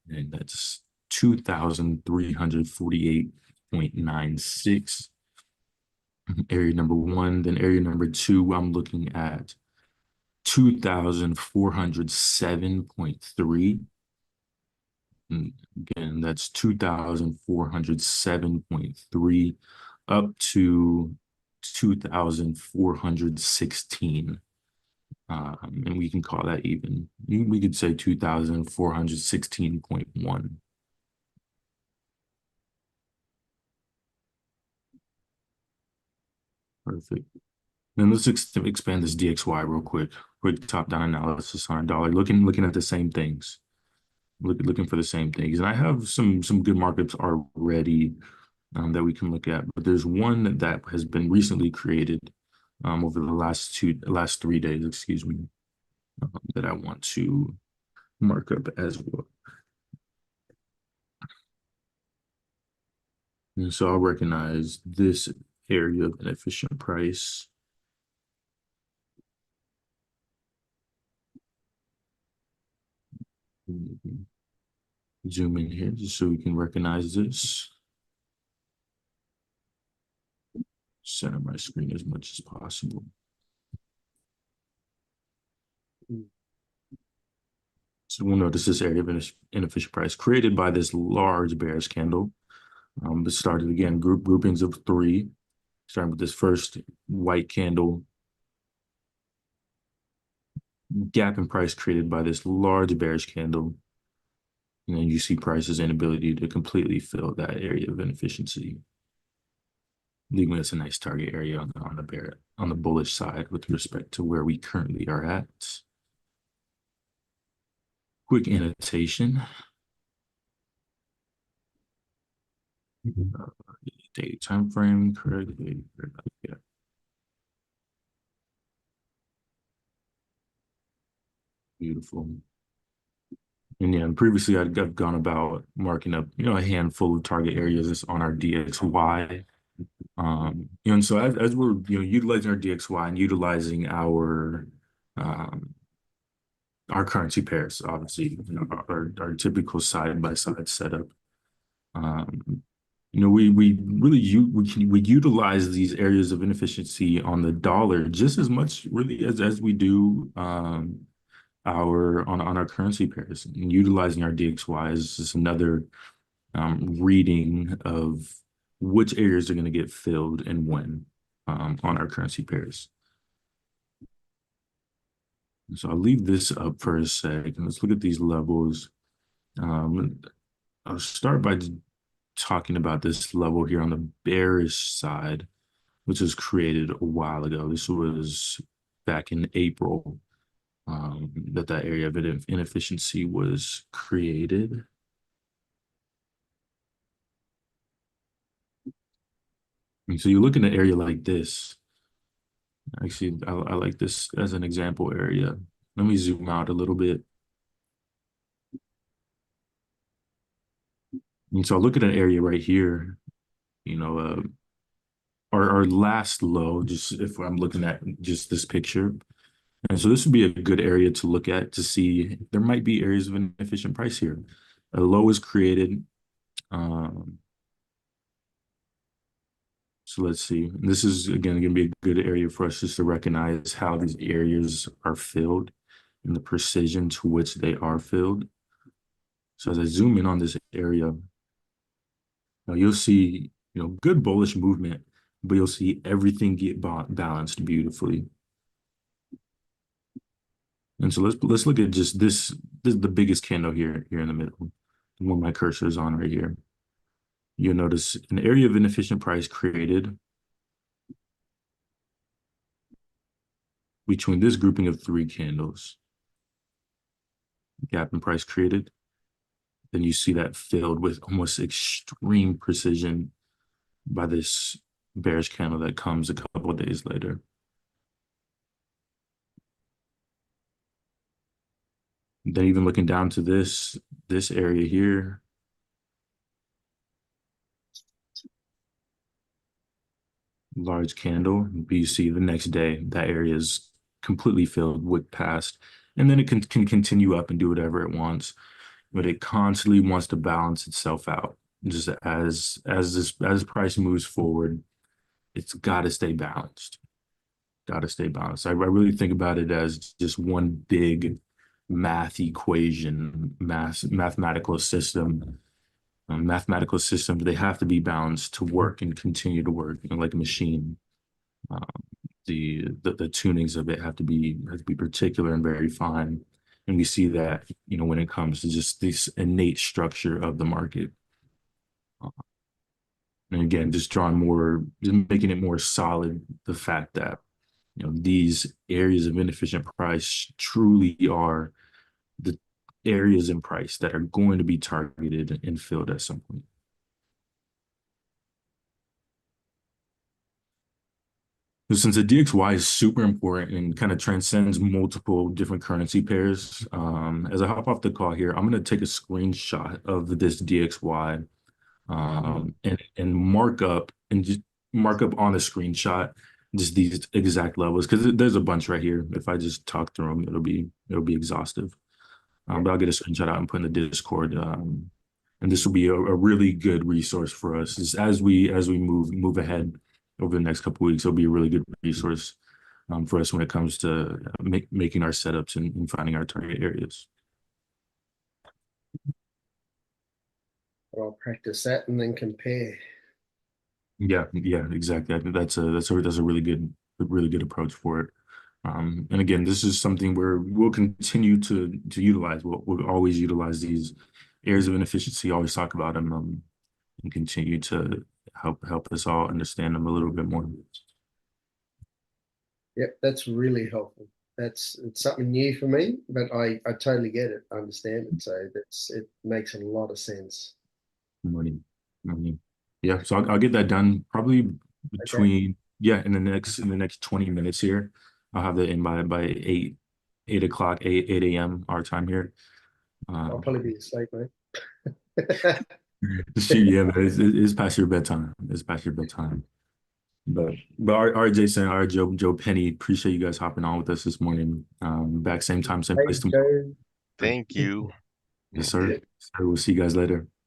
And that's 2,348.96. Area number one. Then area number two, I'm looking at 2,407.3. Again, that's 2,407.3 up to 2,416. And we can call that even. We could say 2,416.1. Perfect. Then let's expand this DXY real quick. Quick top-down analysis on a dollar. Looking at the same things. Looking for the same things. And I have some good markups already that we can look at. But there's one that has been recently created over the last 3 days, excuse me, that I want to mark up as well. And so I'll recognize this area of inefficient price. Zoom in here just so we can recognize this. Center my screen as much as possible. So we'll notice this area of inefficient price created by this large bearish candle. This started again, groupings of 3, starting with this first white candle. Gap in price created by this large bearish candle. And then you see price's inability to completely fill that area of inefficiency, leaving us a nice target area on the bullish side with respect to where we currently are at. Quick annotation. Daily time frame correctly. Yeah. Beautiful. And yeah, previously I've gone about marking up, a handful of target areas on our DXY. And so as we're, utilizing our DXY and utilizing our currency pairs, obviously, our typical side-by-side setup. We really we utilize these areas of inefficiency on the dollar just as much really as we do on our currency pairs. And utilizing our DXY is just another reading of which areas are going to get filled and when on our currency pairs. So I'll leave this up for a sec and let's look at these levels. I'll start by talking about this level here on the bearish side, which was created a while ago. This was back in April that area of inefficiency was created. And so you look in an area like this. Actually, I like this as an example area. Let me zoom out a little bit. And so look at an area right here, you know, our last low, just if I'm looking at just this picture. And so this would be a good area to look at to see there might be areas of inefficient price here. A low is created. Um, so let's see. This is again going to be a good area for us just to recognize how these areas are filled and the precision to which they are filled. So as I zoom in on this area, now you'll see, good bullish movement, but you'll see everything get balanced beautifully. And so let's look at just this. This is the biggest candle here in the middle, the one my cursor is on right here. You'll notice an area of inefficient price created between this grouping of 3 candles. Gap in price created. Then you see that filled with almost extreme precision by this bearish candle that comes a couple of days later. Then even looking down to this area here, large candle, but you see the next day that area is completely filled, wick past, and then it can continue up and do whatever it wants, but it constantly wants to balance itself out. Just as price moves forward, it's got to stay balanced. Got to stay balanced. I really think about it as just one big math equation, mathematical system. Mathematical systems, they have to be balanced to work and continue to work, like a machine. Um, the tunings of it have to be particular and very fine. And we see that, when it comes to just this innate structure of the market. And again, just making it more solid, the fact that, these areas of inefficient price truly are the areas in price that are going to be targeted and filled at some point. Since the DXY is super important and kind of transcends multiple different currency pairs, as I hop off the call here, I'm going to take a screenshot of this DXY and mark up on the screenshot just these exact levels, because there's a bunch right here. If I just talk through them, it'll be exhaustive. But I'll get a screenshot out and put in the Discord. And this will be a really good resource for us as we move ahead over the next couple of weeks. It'll be a really good resource for us when it comes to making our setups and finding our target areas. I'll practice that and then compare. Yeah, exactly. I think that's a really good approach for it. And again, this is something where we'll continue to utilize. We'll always utilize these areas of inefficiency. Always talk about them, and continue to help us all understand them a little bit more. Yep, that's really helpful. It's something new for me, but I totally get it, I understand it. So it makes a lot of sense. Money. Yeah, so I'll get that done probably between in the next 20 minutes here. I'll have that in by 8 o'clock, 8 a.m. our time here. I'll probably be asleep, mate. Yeah, man, it's past your bedtime. It's past your bedtime. But all right, Jason, all right, Joe Penny, appreciate you guys hopping on with us this morning. Back same time, same place tomorrow. Thank you. Yes, sir. We'll see you guys later.